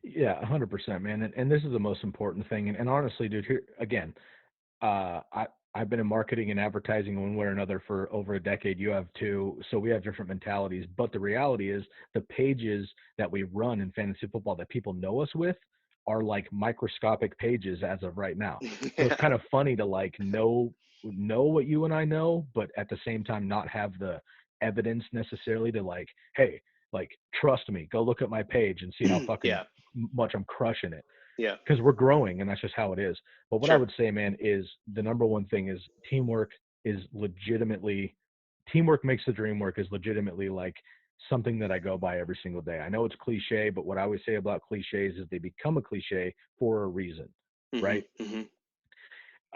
Yeah, 100%, man. And this is the most important thing. And honestly, dude, here again, I've been in marketing and advertising one way or another for over a decade. You have too. So we have different mentalities. But the reality is the pages that we run in fantasy football that people know us with are like microscopic pages as of right now. So it's Yeah. kind of funny to like know what you and I know, but at the same time not have the evidence necessarily to like, hey, like trust me, go look at my page and see how fucking Yeah. much I'm crushing it Yeah. because we're growing and that's just how it is. But what I Sure. would say, man, is the number one thing is is legitimately teamwork makes the dream work is legitimately like something that I go by every single day. I know it's cliche, but what I always say about cliches is they become a cliche for a reason, Hmm. right? Hmm.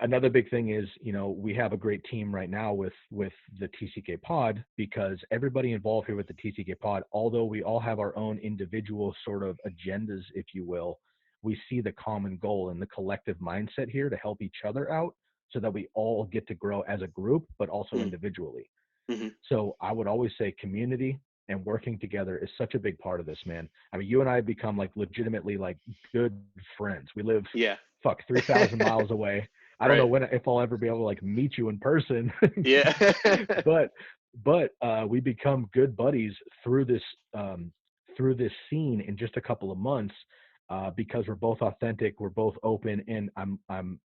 Another big thing is, we have a great team right now with the TCK pod because everybody involved here with the TCK pod, although we all have our own individual sort of agendas, if you will, we see the common goal and the collective mindset here to help each other out so that we all get to grow as a group, but also individually. Hmm. So I would always say community and working together is such a big part of this, man. I mean, you and I have become like legitimately like good friends. We live Yeah. 3,000 miles away. I don't know Right. if I'll ever be able to like meet you in person, Yeah. but we become good buddies through um, this scene in just a couple of months because we're both authentic, we're both open, and I'm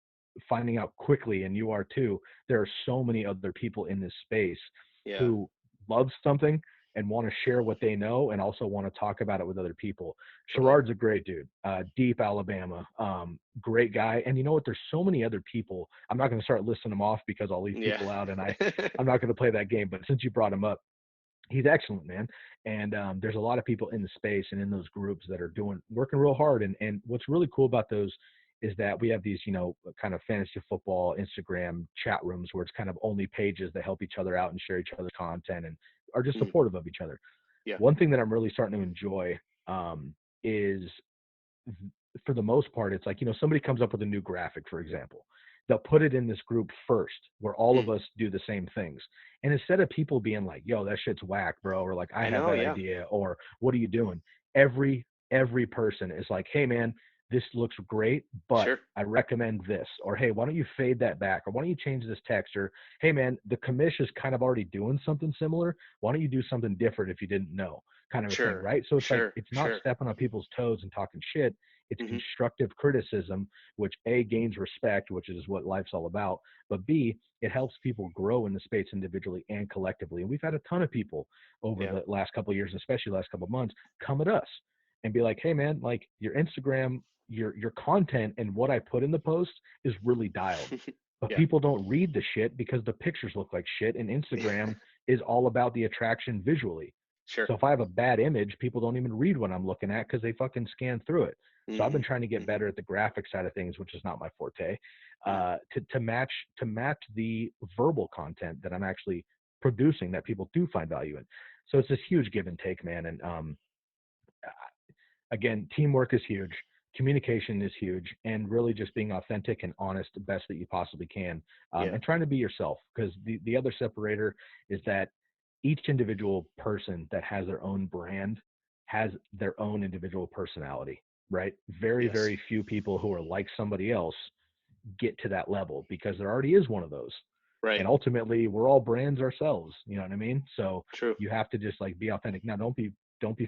finding out quickly, and you are too. There are so many other people in this space Yeah. who love something and want to share what they know and also want to talk about it with other people. Totally. Sherrod's a great dude, deep Alabama, great guy. And you know what? There's so many other people. I'm not going to start listing them off because I'll leave Yeah. people out and I'm not going to play that game. But since you brought him up, he's excellent, man. And there's a lot of people in the space and in those groups that are working real hard. And what's really cool about those is that we have these, kind of fantasy football Instagram chat rooms where it's kind of only pages that help each other out and share each other's content and are just Mhm. supportive of each other. Yeah. One thing that I'm really starting to enjoy is for the most part, it's like, somebody comes up with a new graphic, for example. they'll put it in this group first where all of Mm. us do the same things. And instead of people being like, yo, that shit's whack, bro, or like, I I have know. that Yeah. idea, or what are you doing? Every person is like, hey man, this looks great, but Sure. I recommend this. Or hey, why don't you fade that back? Or why don't you change this text? Or hey man, the commish is kind of already doing something similar. Why don't you do something different if you didn't know? Kind of a thing, Sure. right? So it's like Sure. it's not Sure. stepping on people's toes and talking shit. It's Hmm. constructive criticism, which A, gains respect, which is what life's all about, but B, it helps people grow in the space individually and collectively. And we've had a ton of people over Yeah. the last couple of years, especially the last couple of months, come at us and be like, hey man, like your Instagram, your content and what I put in the post is really dialed. But Yeah. people don't read the shit because the pictures look like shit. And Instagram is all about the attraction visually. Sure. So if I have a bad image, people don't even read what I'm looking at because they fucking scan through it. So I've Hmm. been trying to get Hmm. better at the graphic side of things, which is not my forte, Hmm. to match the verbal content that I'm actually producing that people do find value in. So it's this huge give and take, man. And again, teamwork is huge, communication is huge, and really just being authentic and honest the best that you possibly can, Yeah. and trying to be yourself. Because the other separator is that each individual person that has their own brand has their own individual personality, right? Very, Yes. very few people who are like somebody else get to that level because there already is one of those. Right. And ultimately we're all brands ourselves, you know what I mean? So True. you have to just like be authentic. Now don't be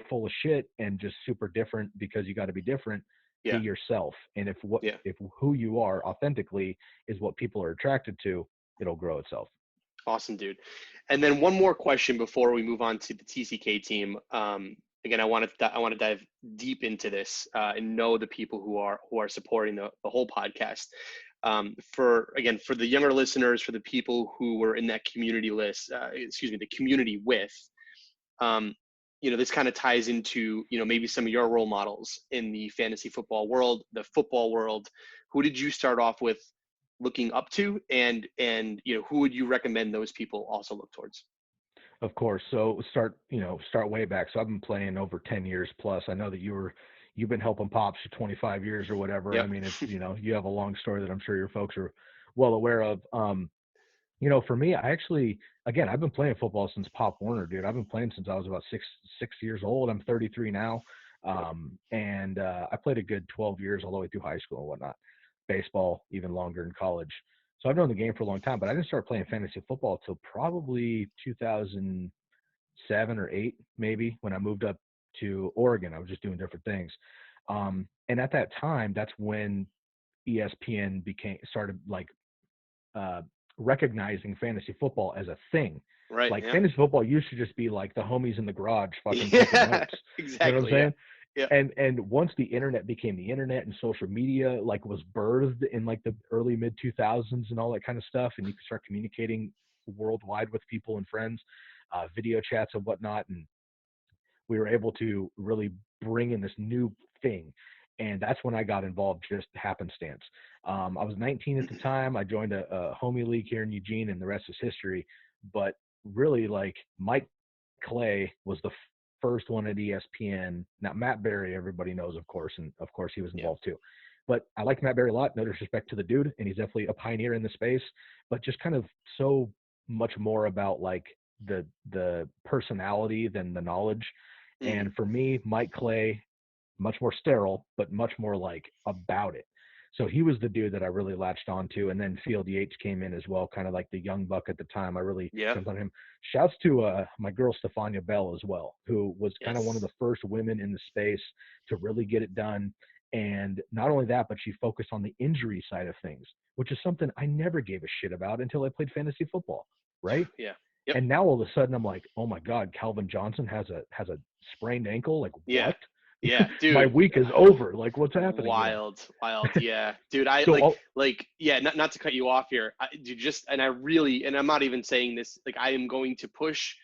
full of shit and just super different because you got to be different. Be Yeah. yourself. And Yeah. if who you are authentically is what people are attracted to, it'll grow itself. Awesome, dude. And then one more question before we move on to the TCK team. Again, I want to dive deep into this and know the people who are supporting the whole podcast. For the younger listeners, for the people who were in that community list, the community with, um, this kind of ties into maybe some of your role models in the fantasy football world, the football world. Who did you start off with looking up to, and who would you recommend those people also look towards? Of course. So start way back. So I've been playing over 10 years plus. I know that you've been helping pops for 25 years or whatever. I Yep. mean, it's, you have a long story that I'm sure your folks are well aware of. For me, I actually, again, I've been playing football since Pop Warner, dude. I've been playing since I was about six years old. I'm 33 now. Yep. And I played a good 12 years all the way through high school and whatnot. Baseball, even longer in college. So I've known the game for a long time, but I didn't start playing fantasy football until probably 2007 or 8, maybe, when I moved up to Oregon. I was just doing different things. And at that time, that's when ESPN started like uh, recognizing fantasy football as a thing. Right. Like Yeah. fantasy football used to just be like the homies in the garage fucking taking Yeah. notes. You know what I'm Exactly. Yeah. saying? Yeah. And once the internet became the internet and social media like was birthed in like the early mid 2000s and all that kind of stuff, and you could start communicating worldwide with people and friends, video chats and whatnot, and we were able to really bring in this new thing. And that's when I got involved, just happenstance. I was 19 at the time. I joined a homie league here in Eugene, and the rest is history. But really, like Mike Clay was the first one at ESPN. Now Matt Berry, everybody knows, of course, and of course he was Yeah. involved too. But I like Matt Berry a lot. No disrespect to the dude, and he's definitely a pioneer in the space. But just kind of so much more about like the personality than the knowledge. Hmm. And for me, Mike Clay, much more sterile, but much more like about it. So he was the dude that I really latched onto. And then Field Yates came in as well, kind of like the young buck at the time. I really Yeah. jumped on him. Shouts to my girl Stefania Bell as well, who was kind of one of Yes. the first women in the space to really get it done. And not only that, but she focused on the injury side of things, which is something I never gave a shit about until I played fantasy football, right? Yeah. Yep. And now all of a sudden I'm like, oh my God, Calvin Johnson has a sprained ankle. Like Yeah. what? Yeah, My dude. week is over. Like what's happening? Wild, wild. Yeah, dude. I So yeah. Not to cut you off here. And I'm not even saying this. Like, I am going to push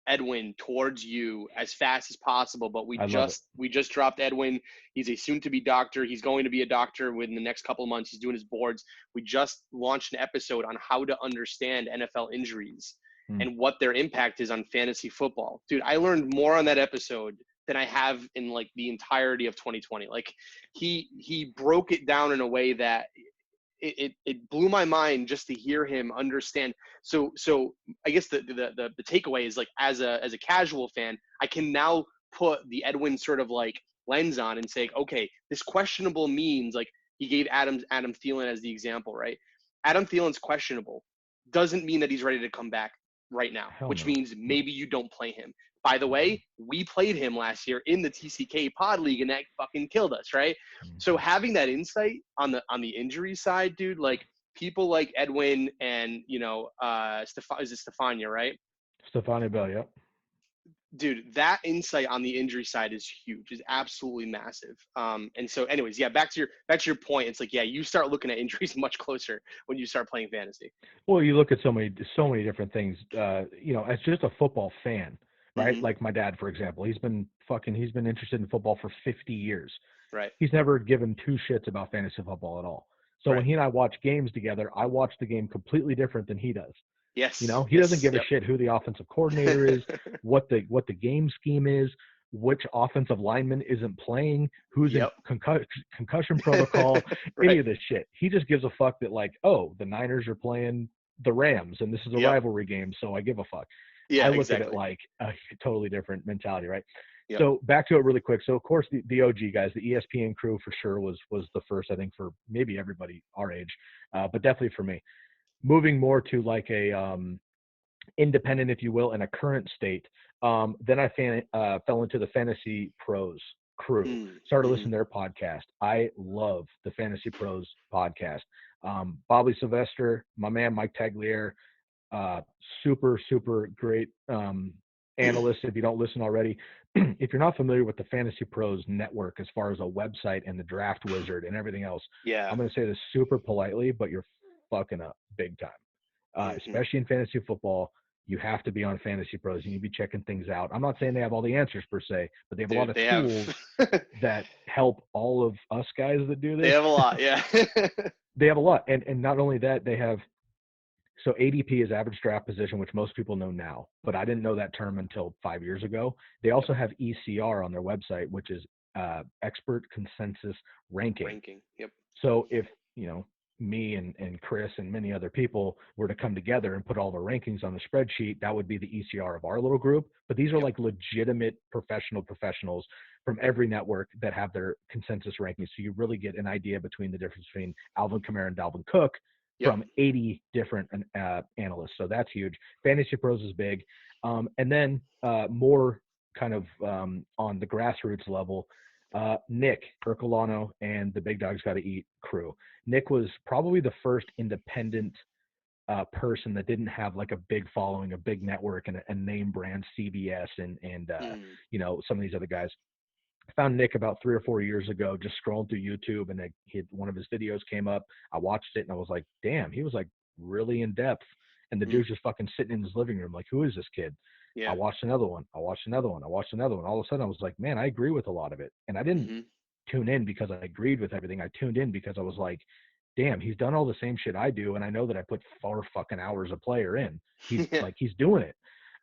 Edwin towards you as fast as possible. But we I love it. just dropped Edwin. He's a soon-to-be doctor. He's going to be a doctor within the next couple of months. He's doing his boards. We just launched an episode on how to understand NFL injuries Mm. and what their impact is on fantasy football. Dude, I learned more on that episode than I have in like the entirety of 2020. Like he broke it down in a way that it blew my mind just to hear him understand. So I guess the takeaway is like, as a casual fan, I can now put the Edwin sort of like lens on and say, okay, this questionable means, like, he gave Adam Thielen as the example, right? Adam Thielen's questionable doesn't mean that he's ready to come back right now, Hell which no. means maybe you don't play him. By the way, we played him last year in the TCK pod league, and that fucking killed us, right? So having that insight on the injury side, dude, like, people like Edwin and, is it Stefania, right? Stefania Bell, yep. Dude, that insight on the injury side is huge, is absolutely massive. And so, anyways, yeah, back to your point. It's like, yeah, you start looking at injuries much closer when you start playing fantasy. Well, you look at so many different things. As just a football fan, right? Mm-hmm. Like my dad, for example, he's been interested in football for 50 years. Right. He's never given two shits about fantasy football at all. So Right. when he and I watch games together, I watch the game completely different than he does. Yes. He doesn't give a shit who the offensive coordinator is, what the game scheme is, which offensive lineman isn't playing, who's in concussion protocol, Right. any of this shit. He just gives a fuck that, like, oh, the Niners are playing the Rams and this is a rivalry game, so I give a fuck. Yeah, I look at it like a totally different mentality, right? Yep. So back to it really quick. So of course the OG guys, the ESPN crew for sure was the first, I think, for maybe everybody our age, but definitely for me. Moving more to like a independent, if you will, in a current state. Then I fell into the Fantasy Pros crew. Started listening to their podcast. I love the Fantasy Pros podcast. Bobby Sylvester, my man Mike Tagliere, super great analyst. If you don't listen already, if you're not familiar with the Fantasy Pros network as far as a website and the draft wizard and everything else, I'm going to say this super politely, but you're fucking up big time. Especially in fantasy football, you have to be on Fantasy Pros. You need to be checking things out. I'm not saying they have all the answers per se, but they have a lot of tools that help all of us guys that do this. They have a lot, yeah. They have a lot. And not only that, they have, so ADP is average draft position, which most people know now, but I didn't know that term until 5 years ago. They also have ECR on their website, which is expert consensus ranking. Yep. So if, me and Chris and many other people were to come together and put all the rankings on the spreadsheet, that would be the ECR of our little group. But these are like legitimate professionals from every network that have their consensus rankings. So you really get an idea between the difference between Alvin Kamara and Dalvin Cook from 80 different analysts. So that's huge. Fantasy Pros is big. And then more kind of on the grassroots level, Nick Ercolano and the Big Dogs Gotta Eat crew. Nick was probably the first independent person that didn't have like a big following, a big network, and a name brand, CBS and some of these other guys. I found Nick about 3 or 4 years ago, just scrolling through YouTube, and one of his videos came up. I watched it and I was like, damn, he was like really in depth. And the dude's just fucking sitting in his living room like, who is this kid? Yeah. I watched another one. All of a sudden I was like, man, I agree with a lot of it. And I didn't tune in because I agreed with everything. I tuned in because I was like, damn, he's done all the same shit I do. And I know that I put 4 fucking hours a player in. He's like, he's doing it.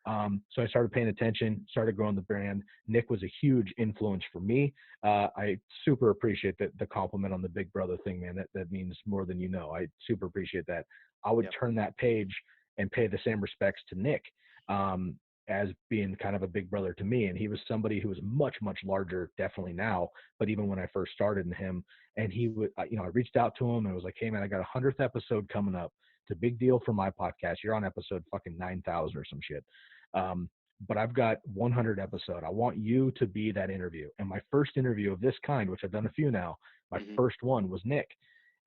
So I started paying attention, started growing the brand. Nick was a huge influence for me. I super appreciate the compliment on the big brother thing, man. That means more than you know. I super appreciate that. I would turn that page and pay the same respects to Nick as being kind of a big brother to me. And he was somebody who was much, much larger, definitely now, but even when I first started in him, and he would, I reached out to him and was like, hey man, I got a 100th episode coming up. It's a big deal for my podcast. You're on episode fucking 9,000 or some shit. But I've got 100 episode. I want you to be that interview. And my first interview of this kind, which I've done a few now, my first one was Nick.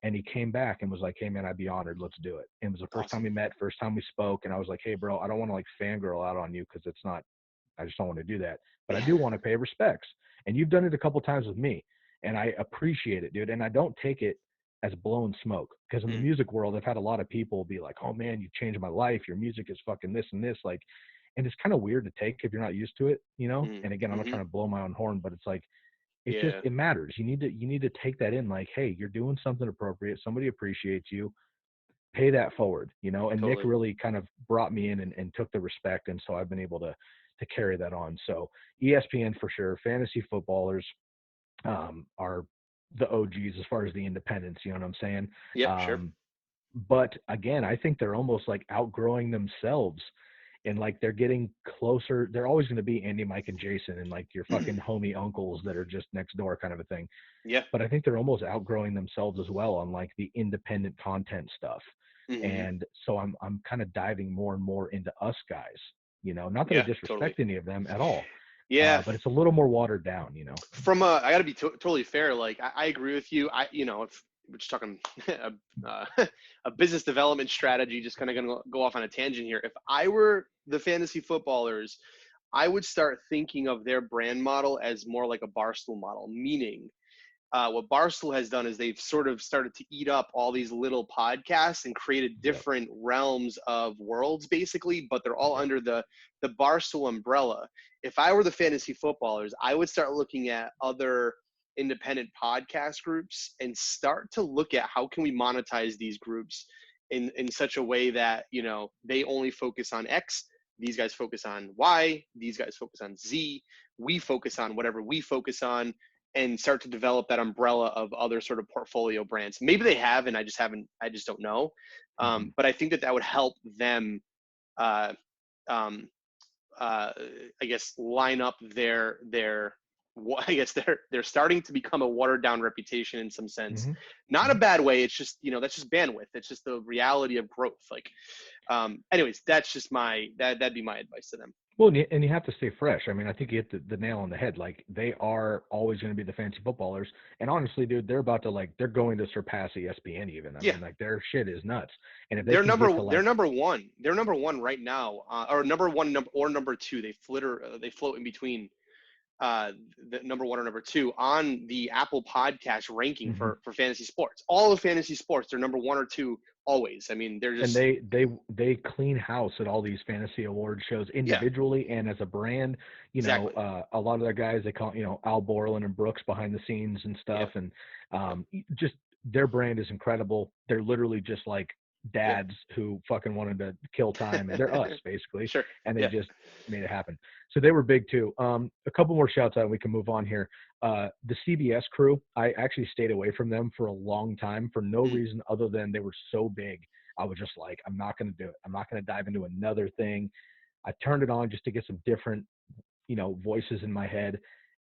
And he came back and was like, hey man, I'd be honored. Let's do it. And it was the first time we met, first time we spoke. And I was like, hey bro, I don't want to like fangirl out on you, because I just don't want to do that. But I do want to pay respects. And you've done it a couple times with me. And I appreciate it, dude. And I don't take it as blowing smoke, because in the music world, I've had a lot of people be like, oh man, you changed my life. Your music is fucking this and this. Like, and it's kind of weird to take if you're not used to it, And again, I'm not trying to blow my own horn, but it's like, it matters. You need to take that in, like, hey, you're doing something appropriate. Somebody appreciates you. Pay that forward, And totally. Nick really kind of brought me in and took the respect. And so I've been able to carry that on. So ESPN for sure. Fantasy footballers are the OGs as far as the independents. You know what I'm saying? Yep, sure. But again, I think they're almost like outgrowing themselves, and like they're getting closer. They're always going to be Andy, Mike, and Jason, and like your fucking homie uncles that are just next door, kind of a thing. Yeah. But I think they're almost outgrowing themselves as well on like the independent content stuff. Hmm. And so I'm kind of diving more and more into us guys. Not that I Yeah, totally totally. any of them at all, Yeah. but it's a little more watered down. From I got to be totally fair. Like I agree with you. If we're just talking a business development strategy, just kind of going to go off on a tangent here. If I were the fantasy footballers, I would start thinking of their brand model as more like a Barstool model, meaning what Barstool has done is they've sort of started to eat up all these little podcasts and created Yep. different realms of worlds, basically, but they're all Yep. under the Barstool umbrella. If I were the fantasy footballers, I would start looking at other independent podcast groups and start to look at how can we monetize these groups in such a way that they only focus on X, these guys focus on Y, these guys focus on Z, we focus on whatever we focus on, and start to develop that umbrella of other sort of portfolio brands. Maybe they have, and I just don't know. Mm-hmm. But I think that would help them, uh, um, I guess, line up I guess they're starting to become a watered down reputation in some sense. Mm-hmm. Not a Mm-hmm. bad way. It's just, that's just bandwidth. It's just the reality of growth. Like, anyways, that's just that'd be my advice to them. Well, and you have to stay fresh. I mean, I think you hit the nail on the head. Like, they are always going to be the fancy footballers. And honestly, dude, they're going to surpass ESPN even. I Yeah. mean, like, their shit is nuts. And if they They're can number get to they're like, number one. They're number one right now, or number one or number two. They float in between the number one or number two on the Apple Podcast ranking mm-hmm. for fantasy sports. All of fantasy sports, they're number one or two always. I mean, they're And just they clean house at all these fantasy award shows yeah, individually and as a brand. exactly. A lot of their guys, they call Al Borland and Brooks behind the scenes and stuff, Yep. and just their brand is incredible. They're literally just like Yeah. dads who fucking wanted to kill time, and they're us basically, Sure. and they Yeah. just made it happen. So they were big too. A couple more shouts out, and we can move on here. The CBS crew, I actually stayed away from them for a long time for no reason other than they were so big. I was just like, I'm not going to do it. I'm not going to dive into another thing. I turned it on just to get some different, voices in my head.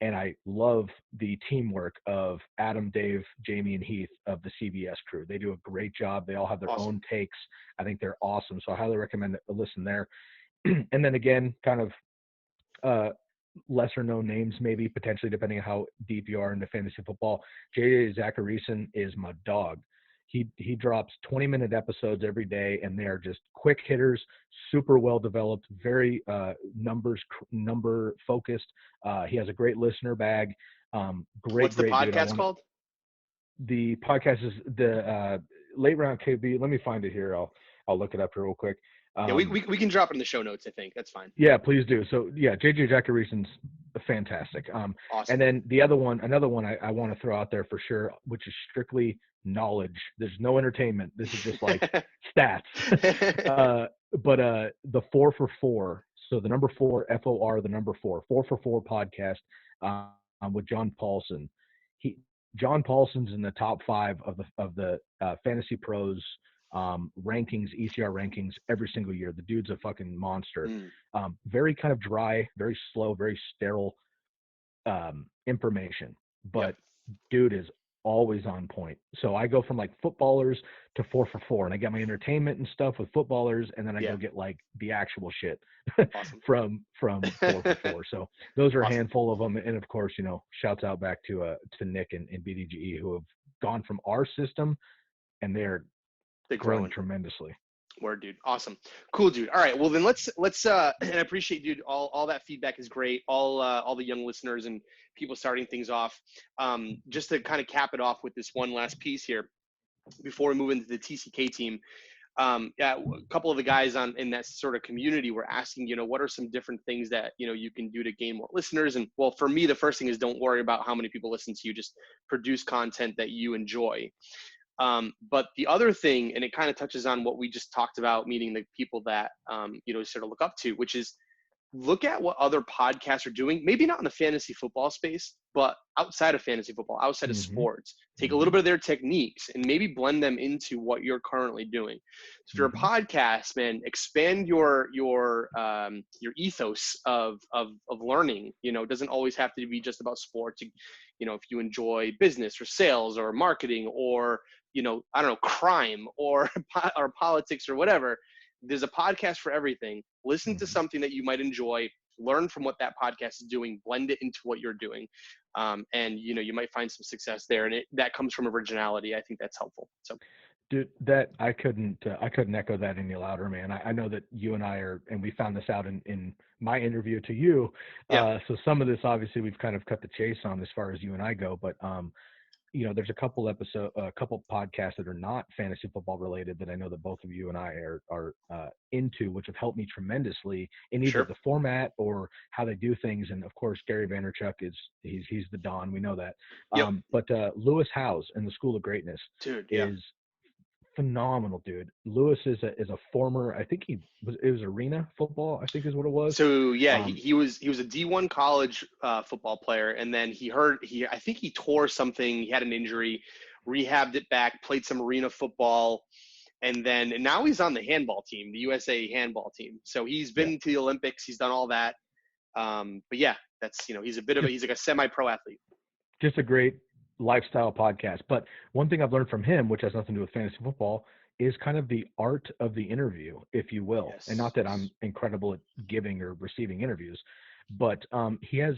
And I love the teamwork of Adam, Dave, Jamie, and Heath of the CBS crew. They do a great job. They all have their Awesome. own takes. I think they're awesome. So I highly recommend a listen there. And then again, kind of lesser known names, maybe potentially depending on how deep you are into fantasy football. JJ Zacharyson is my dog. He drops 20-minute episodes every day, and they're just quick hitters, super well developed, very number focused. He has a great listener bag. What's the Great dude. podcast called? The podcast is the Late Round KB. Let me find it here. I'll look it up here real quick. Yeah, we can drop it in the show notes. I think that's fine. Yeah, please do. So yeah, JJ Jackarison's fantastic. Awesome. And then another one I want to throw out there for sure, which is strictly knowledge. There's no entertainment. This is just like stats. But the 4 for 4. So the number 4, FOR, the number 4 for 4 podcast with John Paulson. John Paulson's in the top 5 of the Fantasy Pros rankings, ECR rankings every single year. The dude's a fucking monster. Very kind of dry, very slow, very sterile information, but dude is always on point. So I go from like footballers to 4 for 4, and I get my entertainment and stuff with footballers, and then I go get like the actual shit Awesome. from 4 for 4. So those are a Awesome. handful of them, and of course, shouts out back to Nick and BDGE who have gone from our system, and they're growing tremendously. Word, dude. Awesome. Cool, dude. All right. Well, then let's and I appreciate, dude, all that feedback is great. All the young listeners and people starting things off. Just to kind of cap it off with this one last piece here before we move into the TCK team. Yeah, a couple of the guys in that sort of community were asking, what are some different things that, you can do to gain more listeners? And well, for me, the first thing is don't worry about how many people listen to you, just produce content that you enjoy. But the other thing, and it kind of touches on what we just talked about, meeting the people that, sort of look up to, which is look at what other podcasts are doing, maybe not in the fantasy football space, but outside of fantasy football, outside of Mm-hmm. sports. Take a Mm-hmm. little bit of their techniques and maybe blend them into what you're currently doing. So if you're a Mm-hmm. podcast, man, expand your ethos of learning. You know, it doesn't always have to be just about sports. You know, if you enjoy business or sales or marketing or, you know, I don't know, crime or or politics or whatever, there's a podcast for everything. Listen to Mm-hmm. something that you might enjoy, learn from what that podcast is doing, blend it into what you're doing. And, you know, you might find some success there. And that comes from originality. I think that's helpful. So, Dude, that I couldn't echo that any louder, man. I know that you and I are, and we found this out in my interview to you. yeah, So some of this, obviously, we've kind of cut the chase on as far as you and I go, but you know, there's a couple podcasts that are not fantasy football related that I know that both of you and I are into, which have helped me tremendously in either sure. the format or how they do things. And of course, Gary Vaynerchuk he's the Don. We know that. Yep. But Lewis Howes in the School of Greatness Dude. Yeah. is phenomenal, dude. Lewis is a former, I think it was arena football, I think is what it was. So yeah, Um, he was a D1 college football player, and then I think he tore something. He had an injury, rehabbed it back, played some arena football, and now he's on the handball team, the USA handball team. So he's yeah, been to the Olympics, he's done all that. But yeah, that's, you know, just he's like a semi-pro athlete. just a great lifestyle podcast. But one thing I've learned from him, which has nothing to do with fantasy football, is kind of the art of the interview, if you will. And Yes. not that I'm incredible at giving or receiving interviews, but he has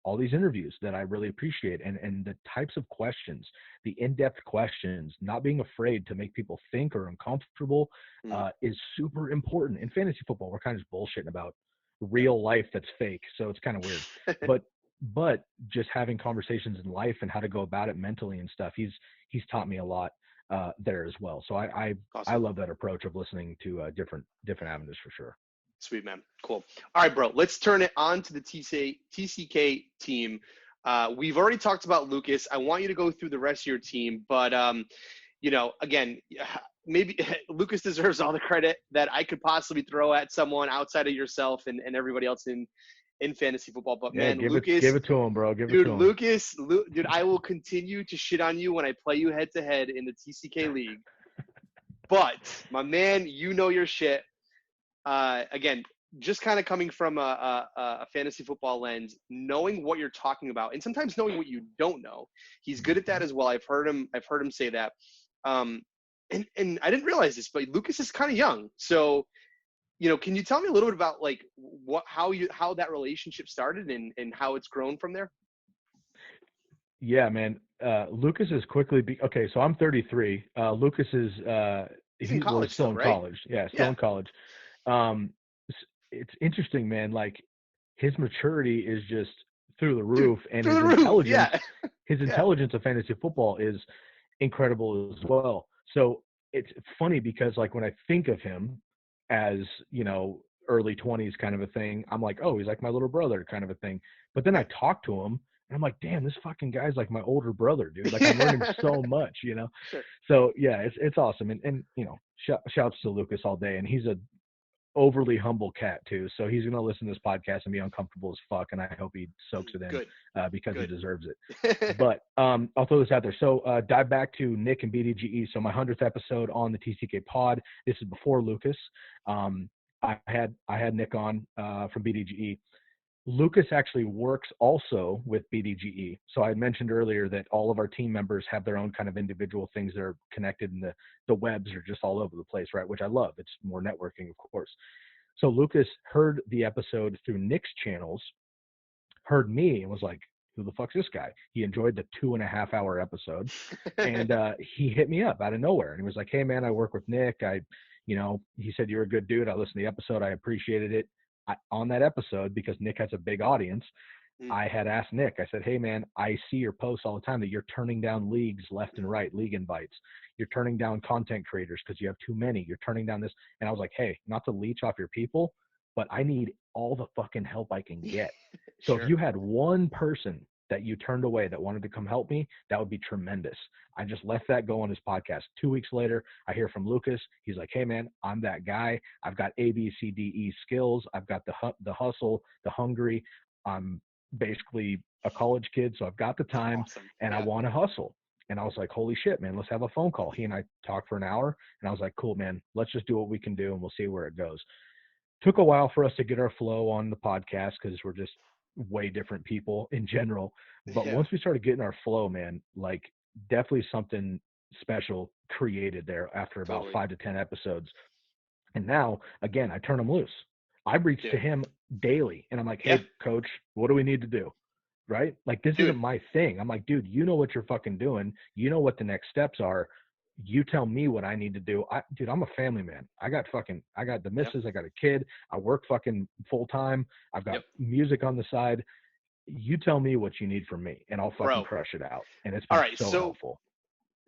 all these interviews that I really appreciate, and the types of questions, the in-depth questions, not being afraid to make people think or uncomfortable, Mm, is super important. In fantasy football, we're kind of just bullshitting about yep. real life that's fake, so it's kind of weird. But just having conversations in life and how to go about it mentally and stuff, he's taught me a lot there as well. So I Awesome. love that approach of listening to different avenues for sure. Sweet, man. Cool. All right, bro. Let's turn it on to the TCK team. We've already talked about Lucas. I want you to go through the rest of your team, but you know, again, maybe Lucas deserves all the credit that I could possibly throw at someone outside of yourself and everybody else in fantasy football. But Yeah, man, give Lucas, it to him, bro. Give it dude, to him. dude, I will continue to shit on you when I play you head to head in the TCK league. But my man, you know your shit. Again, just kind of coming from a fantasy football lens, knowing what you're talking about, and sometimes knowing what you don't know. He's good at that as well. I've heard him say that. And I didn't realize this, but Lucas is kind of young. So, you know, can you tell me a little bit about like how that relationship started and how it's grown from there? Yeah, man. Lucas is okay. So I'm 33. Lucas is He's in he's college still still, in right? college. Yeah, still Yeah. in college. Um, it's interesting, man. Like his maturity is just through the Dude, roof, and through the roof. Yeah. his Yeah. intelligence of fantasy football is incredible as well. So it's funny because like when I think of him as, you know, early 20s kind of a thing, I'm like, oh, he's like my little brother kind of a thing. But then I Right. talk to him and I'm like, damn, this fucking guy's like my older brother, dude. Like I'm learning Yeah. so much, you know? Sure. So yeah, it's awesome. And you know, shouts to Lucas all day. And he's a overly humble cat too. So he's going to listen to this podcast and be uncomfortable as fuck. And I hope he soaks it in Good. because he Good. deserves it. But I'll throw this out there. So dive back to Nick and BDGE. So my 100th episode on the TCK pod. This is before Lucas. I had Nick on from BDGE. Lucas actually works also with BDGE. So I mentioned earlier that all of our team members have their own kind of individual things that are connected, and the webs are just all over the place, right? Which I love. It's more networking, of course. So Lucas heard the episode through Nick's channels, heard me, and was like, who the fuck's this guy? He enjoyed the 2.5-hour episode, and he hit me up out of nowhere, and he was like, hey man, I work with Nick. He said you're a good dude. I listened to the episode. I appreciated it. On that episode, because Nick has a big audience, Mm. I had asked Nick, I said, hey man, I see your posts all the time that you're turning down leagues left and right, league invites. You're turning down content creators because you have too many. You're turning down this. And I was like, hey, not to leech off your people, but I need all the fucking help I can get. So if Sure. you had one person that you turned away that wanted to come help me, that would be tremendous. I just left that go on his podcast. 2 weeks later, I hear from Lucas. He's like, hey, man, I'm that guy. I've got A, B, C, D, E skills. I've got the hustle, the hungry. I'm basically a college kid, so I've got the time, Awesome. and I want to hustle. And I was like, holy shit, man, let's have a phone call. He and I talked for an hour, and I was like, cool, man, let's just do what we can do, and we'll see where it goes. Took a while for us to get our flow on the podcast because we're just way different people in general. But once we started getting our flow, man, like definitely something special created there after about 5 to 10 episodes. And now, again, I turn him loose. I reach to him daily, and I'm like, hey, coach, what do we need to do? Right? Like, this isn't my thing. I'm like, dude, you know what you're fucking doing. You know what the next steps are. You tell me what I need to do. Dude, I'm a family man. I got the missus. I got a kid. I work fucking full time. I've got music on the side. You tell me what you need from me, and I'll fucking crush it out. And it's been so helpful.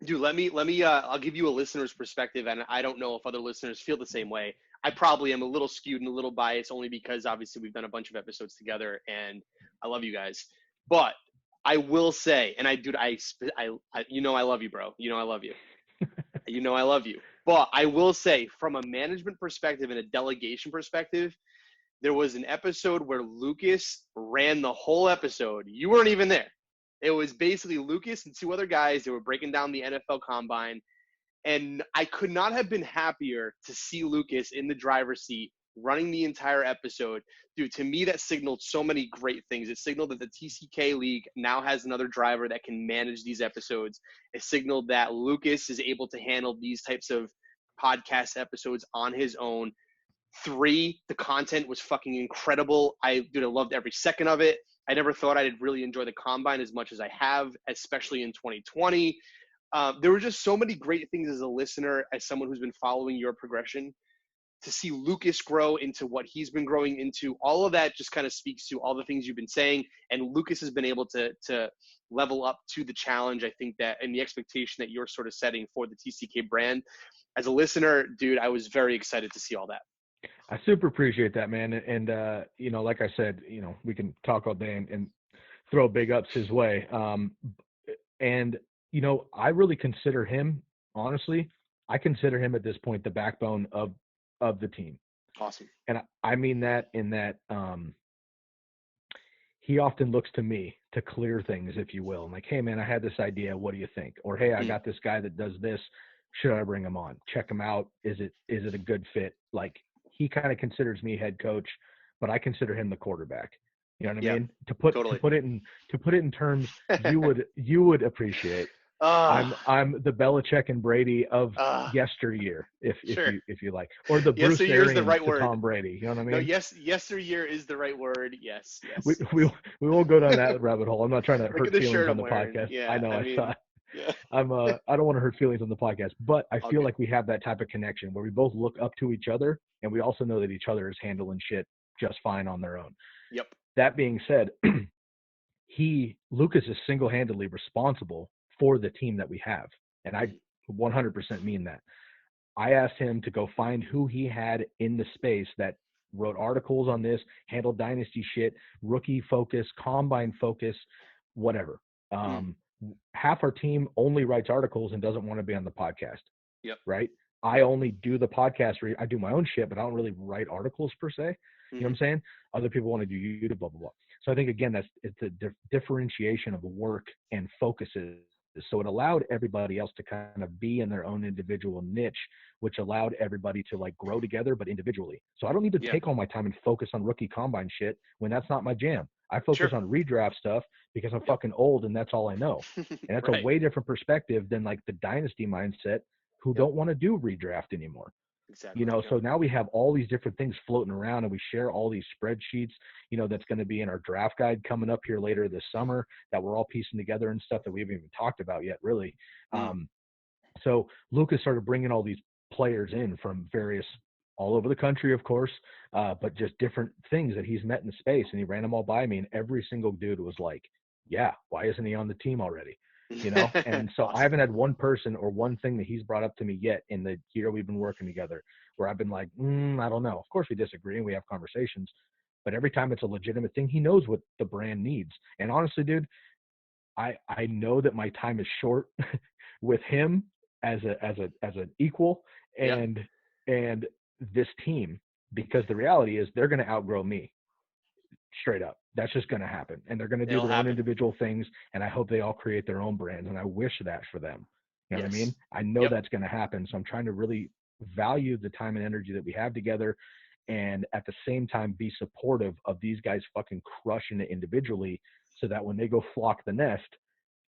Dude, let me I'll give you a listener's perspective, and I don't know if other listeners feel the same way. I probably am a little skewed and a little biased, only because obviously we've done a bunch of episodes together, and I love you guys. But I will say, and I you know I love you, bro. You know I love you. You know I love you. But I will say, from a management perspective and a delegation perspective, there was an episode where Lucas ran the whole episode. You weren't even there. It was basically Lucas and 2 other guys that were breaking down the NFL Combine. And I could not have been happier to see Lucas in the driver's seat running the entire episode. Dude, to me, that signaled so many great things. It signaled that the TCK League now has another driver that can manage these episodes. It signaled that Lucas is able to handle these types of podcast episodes on his own. 3, the content was fucking incredible. I loved every second of it. I never thought I'd really enjoy the Combine as much as I have, especially in 2020. There were just so many great things as a listener, as someone who's been following your progression. To see Lucas grow into what he's been growing into, all of that just kind of speaks to all the things you've been saying. And Lucas has been able to level up to the challenge, I think, that and the expectation that you're sort of setting for the TCK brand. As a listener, dude, I was very excited to see all that. I super appreciate that, man. And like I said, we can talk all day and throw big ups his way. And I really consider him, honestly, I consider him at this point the backbone of the team. Awesome. And I mean that in that he often looks to me to clear things, if you will. I'm like, hey, man, I had this idea. What do you think? Or, hey, I got this guy that does this. Should I bring him on? Check him out. Is it a good fit? Like, he kind of considers me head coach, but I consider him the quarterback. You know what I mean? To put it in terms you would appreciate. I'm the Belichick and Brady of yesteryear, if you like, or the Bruce Arians the right to word. Tom Brady. You know what I mean? No, yesteryear is the right word. Yes. We won't go down that rabbit hole. I'm not trying to hurt feelings on the wearing. podcast. Yeah, I know. I saw. Yeah. I don't want to hurt feelings on the podcast, but I feel like we have that type of connection where we both look up to each other, and we also know that each other is handling shit just fine on their own. Yep. That being said, Lucas is single-handedly responsible for the team that we have, and I 100% mean that. I asked him to go find who he had in the space that wrote articles on this, handled dynasty shit, rookie focus, combine focus, whatever. Half our team only writes articles and doesn't want to be on the podcast. Yep. Right. I only do the podcast. I do my own shit, but I don't really write articles per se. You know what I'm saying? Other people want to do YouTube, blah, blah, blah. So I think, again, it's a differentiation of work and focuses. So it allowed everybody else to kind of be in their own individual niche, which allowed everybody to like grow together, but individually. So I don't need to take all my time and focus on rookie combine shit when that's not my jam. I focus on redraft stuff because I'm fucking old and that's all I know. And that's a way different perspective than like the dynasty mindset who don't want to do redraft anymore. Exactly. So now we have all these different things floating around, and we share all these spreadsheets, that's going to be in our draft guide coming up here later this summer that we're all piecing together and stuff that we haven't even talked about yet, really. So Lucas started bringing all these players in from various all over the country, of course, but just different things that he's met in the space, and he ran them all by me, and every single dude was like, yeah, why isn't he on the team already? And so I haven't had one person or one thing that he's brought up to me yet in the year we've been working together where I've been like, I don't know. Of course we disagree and we have conversations, but every time it's a legitimate thing, he knows what the brand needs. And honestly, dude, I know that my time is short with him as an equal Yep. and this team, because the reality is they're going to outgrow me straight up. That's just going to happen, and they're going to do It'll their own happen. individual things. And I hope they all create their own brands, and I wish that for them. You know what I Yes. mean? I know Yep. that's going to happen, so I'm trying to really value the time and energy that we have together, and at the same time be supportive of these guys fucking crushing it individually, so that when they go flock the nest,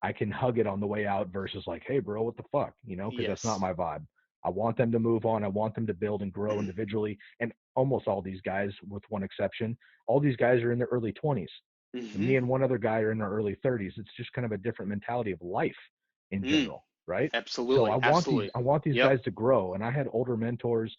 I can hug it on the way out versus like, hey, bro, what the fuck? You know, because that's not Yes. my vibe. I want them to move on. I want them to build and grow individually. And almost all these guys, with one exception, all these guys are in their early 20s. And Mm-hmm. me and one other guy are in our early 30s. It's just kind of a different mentality of life in general, right? So Absolutely. Absolutely. I want these Yep. guys to grow. And I had older mentors,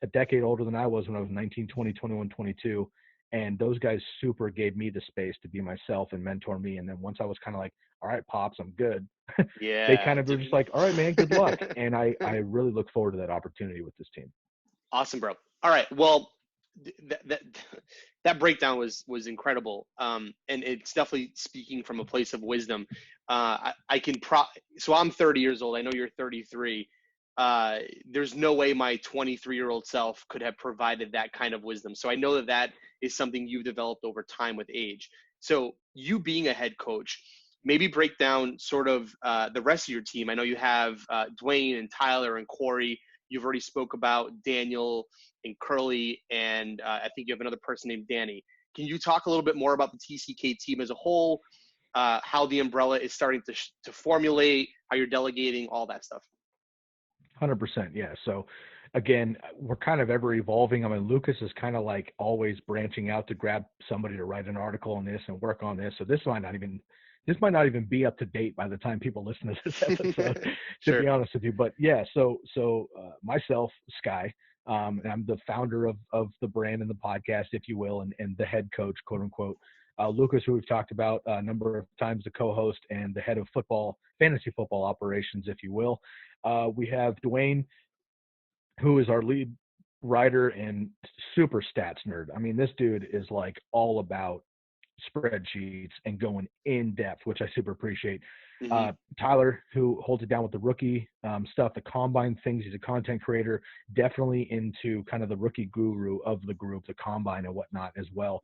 a decade older than I was when I was 19, 20, 21, 22. And those guys super gave me the space to be myself and mentor me. And then once I was kind of like, all right, Pops, I'm good. They Yeah. kind of were just like, all right, man, good luck. And I really look forward to that opportunity with this team. Awesome, bro. All right. Well, that that breakdown was incredible, and it's definitely speaking from a place of wisdom. I can so I'm 30 years old. I know you're 33. There's no way my 23-year-old self could have provided that kind of wisdom. So I know that that is something you've developed over time with age. So you being a head coach, maybe break down sort of the rest of your team. I know you have Dwayne and Tyler and Corey. You've already spoke about Daniel and Curly, and I think you have another person named Danny. Can you talk a little bit more about the TCK team as a whole, how the umbrella is starting to formulate, how you're delegating, all that stuff? 100%. Yeah. So again, we're kind of ever evolving. I mean, Lucas is kind of like always branching out to grab somebody to write an article on this and work on this. So this might not even be up to date by the time people listen to this episode, to Sure. be honest with you. But yeah, so myself, Sky, and I'm the founder of the brand and the podcast, if you will, and the head coach, quote unquote. Lucas, who we've talked about a number of times, the co-host and the head of fantasy football operations, if you will. We have Dwayne, who is our lead writer and super stats nerd. I mean, this dude is like all about spreadsheets and going in depth, which I super appreciate. Mm-hmm. Tyler, who holds it down with the rookie stuff, the combine things. He's a content creator, definitely into kind of the rookie guru of the group, the combine and whatnot as well.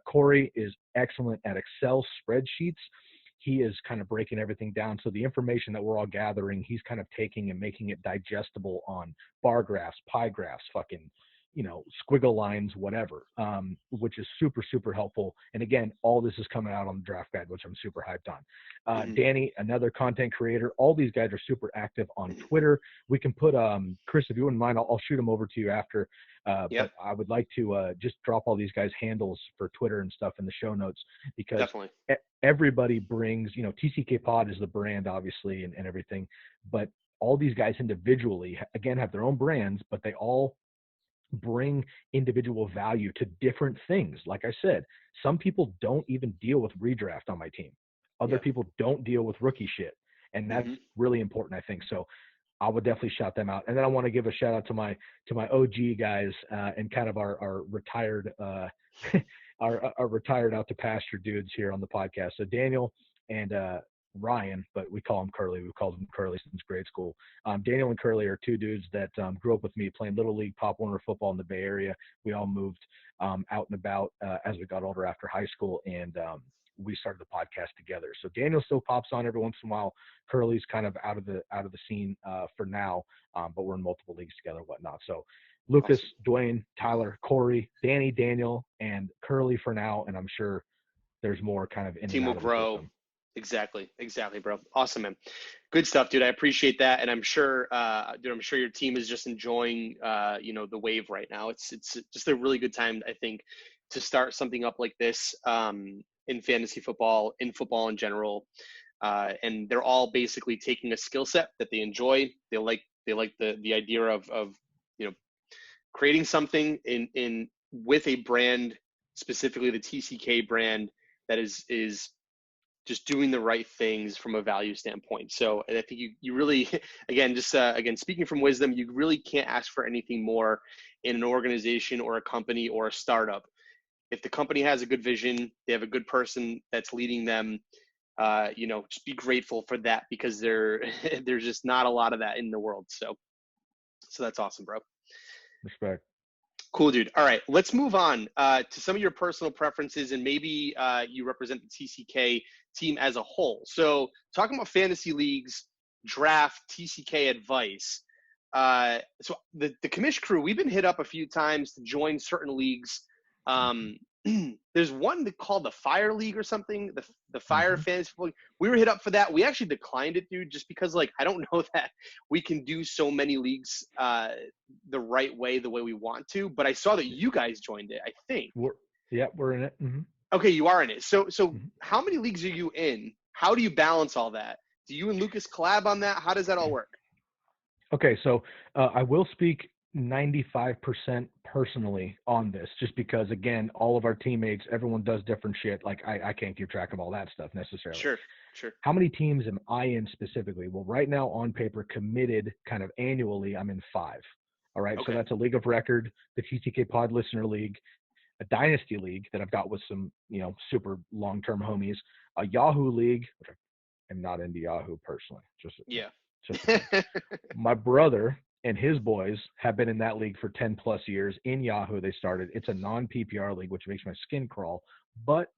Corey is excellent at Excel spreadsheets. He is kind of breaking everything down. So the information that we're all gathering, he's kind of taking and making it digestible on bar graphs, pie graphs, fucking, squiggle lines, whatever, which is super, super helpful. And again, all this is coming out on the draft guide, which I'm super hyped on. Mm-hmm. Danny, another content creator. All these guys are super active on Twitter. We can put, Chris, if you wouldn't mind, I'll shoot them over to you after. Yep. But I would like to just drop all these guys' handles for Twitter and stuff in the show notes, because Definitely. everybody brings, TCK Pod is the brand, obviously, and everything. But all these guys individually, again, have their own brands, but they all bring individual value to different things. Like I said, some people don't even deal with redraft on my team. Other Yeah. people don't deal with rookie shit. And that's really important, I think. So I would definitely shout them out. And then I want to give a shout out to my OG guys and kind of our retired our retired out to pasture dudes here on the podcast. So Daniel and Ryan, but we call him Curly. We've called him Curly since grade school. Daniel and Curly are two dudes that grew up with me playing Little League, Pop Warner football in the Bay Area. We all moved out and about as we got older after high school, and we started the podcast together. So Daniel still pops on every once in a while. Curly's kind of out of the scene for now, but we're in multiple leagues together and whatnot. So Lucas, Awesome. Dwayne, Tyler, Corey, Danny, Daniel, and Curly for now, and I'm sure there's more kind of in Team and will out of the grow. system. Exactly, bro. Awesome, man. Good stuff, dude. I appreciate that, and I'm sure, dude, I'm sure your team is just enjoying, the wave right now. It's just a really good time, I think, to start something up like this in fantasy football, in football in general, and they're all basically taking a skill set that they enjoy. They like the idea of creating something in with a brand, specifically the TCK brand, that is just doing the right things from a value standpoint. So I think you really, again, just again, speaking from wisdom, you really can't ask for anything more in an organization or a company or a startup if the company has a good vision, they have a good person that's leading them, just be grateful for that, because there's just not a lot of that in the world. So that's awesome, bro. Respect. Cool, dude. All right, let's move on to some of your personal preferences, and maybe you represent the TCK team as a whole. So, talking about fantasy leagues, draft, TCK advice. So the commish crew, we've been hit up a few times to join certain leagues. There's one called the Fire League or something, the Fire Fantasy League. We were hit up for that. We actually declined it, dude, just because I don't know that we can do so many leagues the right way, the way we want to. But I saw that you guys joined it, I think. We're in it. Okay, you are in it. So how many leagues are you in? How do you balance all that? Do you and Lucas collab on that? How does that all work? Okay, so I will speak 95% personally on this, just because, again, all of our teammates, everyone does different shit. Like, I can't keep track of all that stuff necessarily. Sure. How many teams am I in specifically? Well, right now on paper, committed kind of annually, I'm in 5. All right, Okay. So that's a league of record, the TTK Pod Listener League, a dynasty league that I've got with some, super long-term homies, a Yahoo league, which I am not into Yahoo personally. Yeah. My brother and his boys have been in that league for 10 plus years. In Yahoo, they started. It's a non-PPR league, which makes my skin crawl. But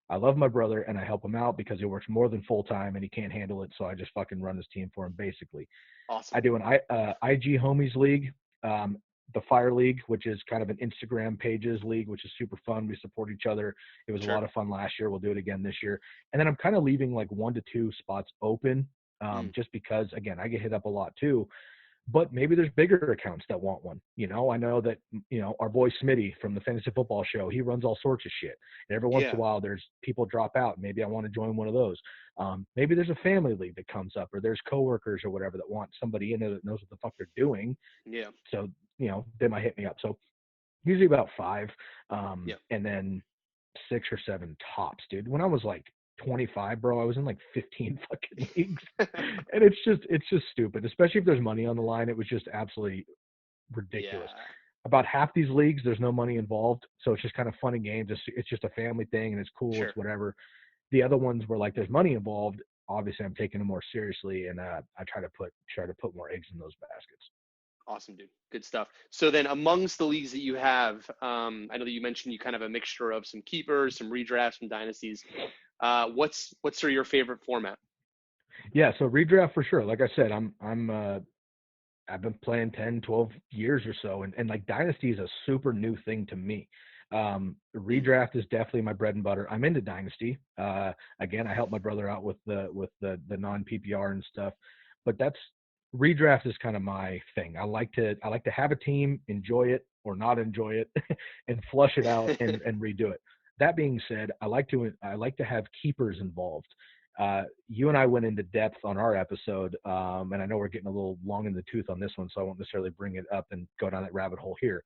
I love my brother and I help him out because he works more than full time and he can't handle it. So I just fucking run his team for him, basically. Awesome. I do an IG Homies League, the Fire League, which is kind of an Instagram pages league, which is super fun. We support each other. It was a lot of fun last year. We'll do it again this year. And then I'm kind of leaving like 1 to 2 spots open. Just because, again, I get hit up a lot too, but maybe there's bigger accounts that want one. I know that, our boy Smitty from the Fantasy Football Show, he runs all sorts of shit. And every once in a while, there's people drop out. Maybe I want to join one of those. Maybe there's a family league that comes up, or there's coworkers or whatever that want somebody in there that knows what the fuck they're doing. Yeah. So, they might hit me up. So usually about 5, and then 6 or 7 tops, dude. When I was like 25, bro, I was in like 15 fucking leagues. And it's just stupid, especially if there's money on the line. It was just absolutely ridiculous. Yeah. About half these leagues, there's no money involved, so it's just kind of fun and games. It's just a family thing, and it's cool. It's whatever. The other ones where like there's money involved, obviously I'm taking them more seriously, and I try to put more eggs in those baskets. Awesome, dude. Good stuff. So then amongst the leagues that you have, I know that you mentioned you kind of have a mixture of some keepers, some redrafts, some dynasties. What's sort of your favorite format? Yeah, so redraft for sure. Like I said, I've been playing 10, 12 years or so, and like dynasty is a super new thing to me. Redraft is definitely my bread and butter. I'm into dynasty. Again, I help my brother out with the non PPR and stuff, but redraft is kind of my thing. I like to have a team, enjoy it or not enjoy it, and flush it out and redo it. That being said, I like to have keepers involved. You and I went into depth on our episode, and I know we're getting a little long in the tooth on this one, so I won't necessarily bring it up and go down that rabbit hole here.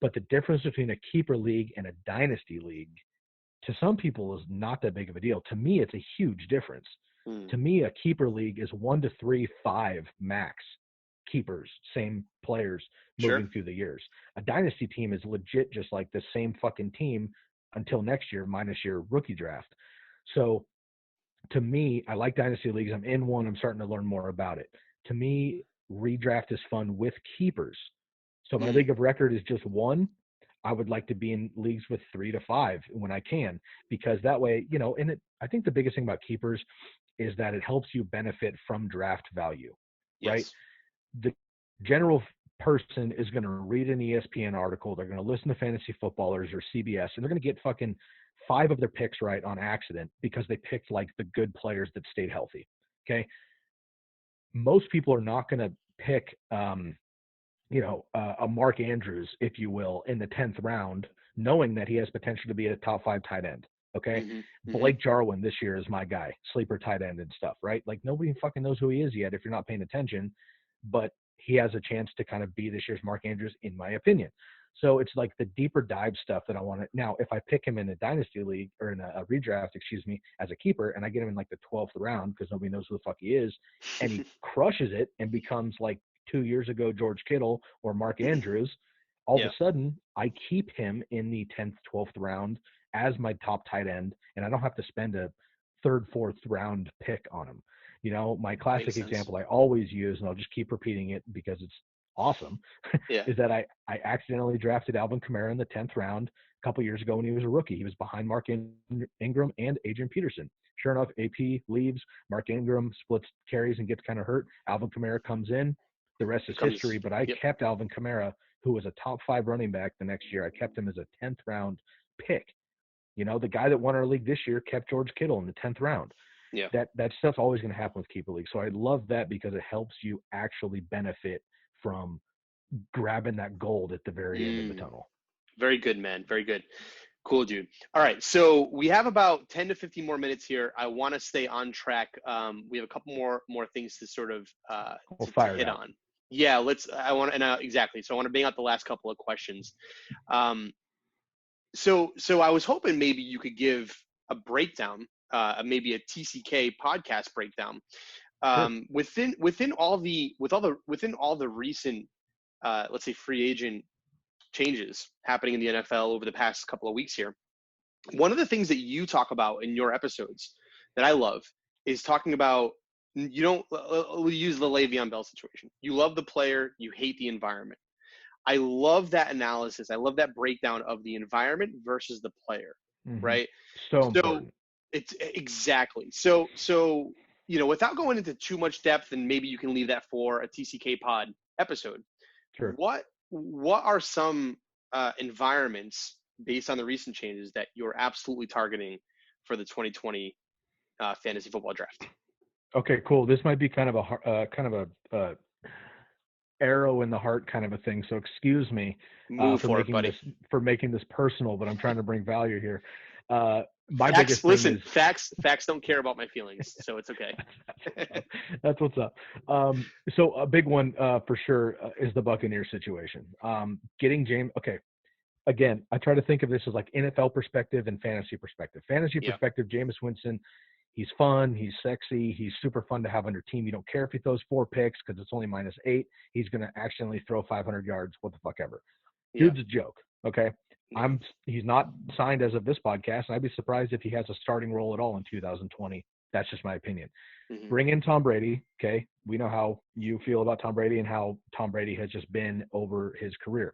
But the difference between a keeper league and a dynasty league, to some people, is not that big of a deal. To me, it's a huge difference. To me, a keeper league is 1 to 3, 5 max keepers, same players moving through the years. A dynasty team is legit just like the same fucking team until next year, minus your rookie draft. So to me, I like dynasty leagues. I'm in one. I'm starting to learn more about it. To me, redraft is fun with keepers. So my league of record is just 1. I would like to be in leagues with 3 to 5 when I can, because that way, and I think the biggest thing about keepers is that it helps you benefit from draft value, right? The general person is going to read an ESPN article. They're going to listen to Fantasy Footballers or CBS, and they're going to get fucking 5 of their picks right on accident because they picked like the good players that stayed healthy. Okay. Most people are not going to pick, a Mark Andrews, if you will, in the 10th round, knowing that he has potential to be a top 5 tight end. Okay. Blake Jarwin this year is my guy, sleeper tight end and stuff, right? Like nobody fucking knows who he is yet if you're not paying attention, but he has a chance to kind of be this year's Mark Andrews, in my opinion. So it's like the deeper dive stuff that I want to. Now, if I pick him in a dynasty league or in a redraft, as a keeper, and I get him in like the 12th round because nobody knows who the fuck he is, and he crushes it and becomes like 2 years ago George Kittle or Mark Andrews, All of Yeah. a sudden, I keep him in the 10th, 12th round as my top tight end, and I don't have to spend a third, fourth round pick on him. You know, my Makes classic sense. example I always use, and I'll just keep repeating it because it's awesome, Yeah. is that I accidentally drafted Alvin Kamara in the 10th round a couple years ago when he was a rookie. He was behind Mark Ingram and Adrian Peterson. Sure enough, AP leaves. Mark Ingram splits carries and gets kind of hurt. Alvin Kamara comes in. The rest is history. Becomes. But I Yep. kept Alvin Kamara, who was a top 5 running back the next year. I kept him as a 10th round pick. You know, the guy that won our league this year kept George Kittle in the 10th round. Yeah. That stuff's always going to happen with keeper league. So I love that because it helps you actually benefit from grabbing that gold at the very end of the tunnel. Very good, man. Very good. Cool, dude. All right. So we have about 10 to 15 more minutes here. I want to stay on track. We have a couple more things to sort of to hit on. Yeah, exactly. So I want to bang out the last couple of questions. So I was hoping maybe you could give a breakdown, maybe a TCK podcast breakdown, within all the recent, let's say, free agent changes happening in the NFL over the past couple of weeks here. One of the things that you talk about in your episodes that I love is talking about, you don't, we'll use the Le'Veon Bell situation. You love the player, you hate the environment. I love that analysis. I love that breakdown of the environment versus the player, right? So important. It's exactly. So, you know, without going into too much depth, and maybe you can leave that for a TCK pod episode. Sure. What are some environments based on the recent changes that you're absolutely targeting for the 2020 fantasy football draft? Okay, cool. This might be kind of a arrow in the heart kind of a thing. So excuse me for making this personal, but I'm trying to bring value here. Facts don't care about my feelings, so it's okay. That's what's up. So a big one for sure is the Buccaneers situation. Getting James. Okay, again, I try to think of this as like NFL perspective and fantasy perspective. Fantasy perspective, Jameis Winston. He's fun. He's sexy. He's super fun to have on your team. You don't care if he throws 4 picks because it's only -8. He's going to accidentally throw 500 yards. What the fuck ever. Dude's a joke. Okay. He's not signed as of this podcast, and I'd be surprised if he has a starting role at all in 2020. That's just my opinion. Mm-hmm. Bring in Tom Brady. Okay. We know how you feel about Tom Brady and how Tom Brady has just been over his career.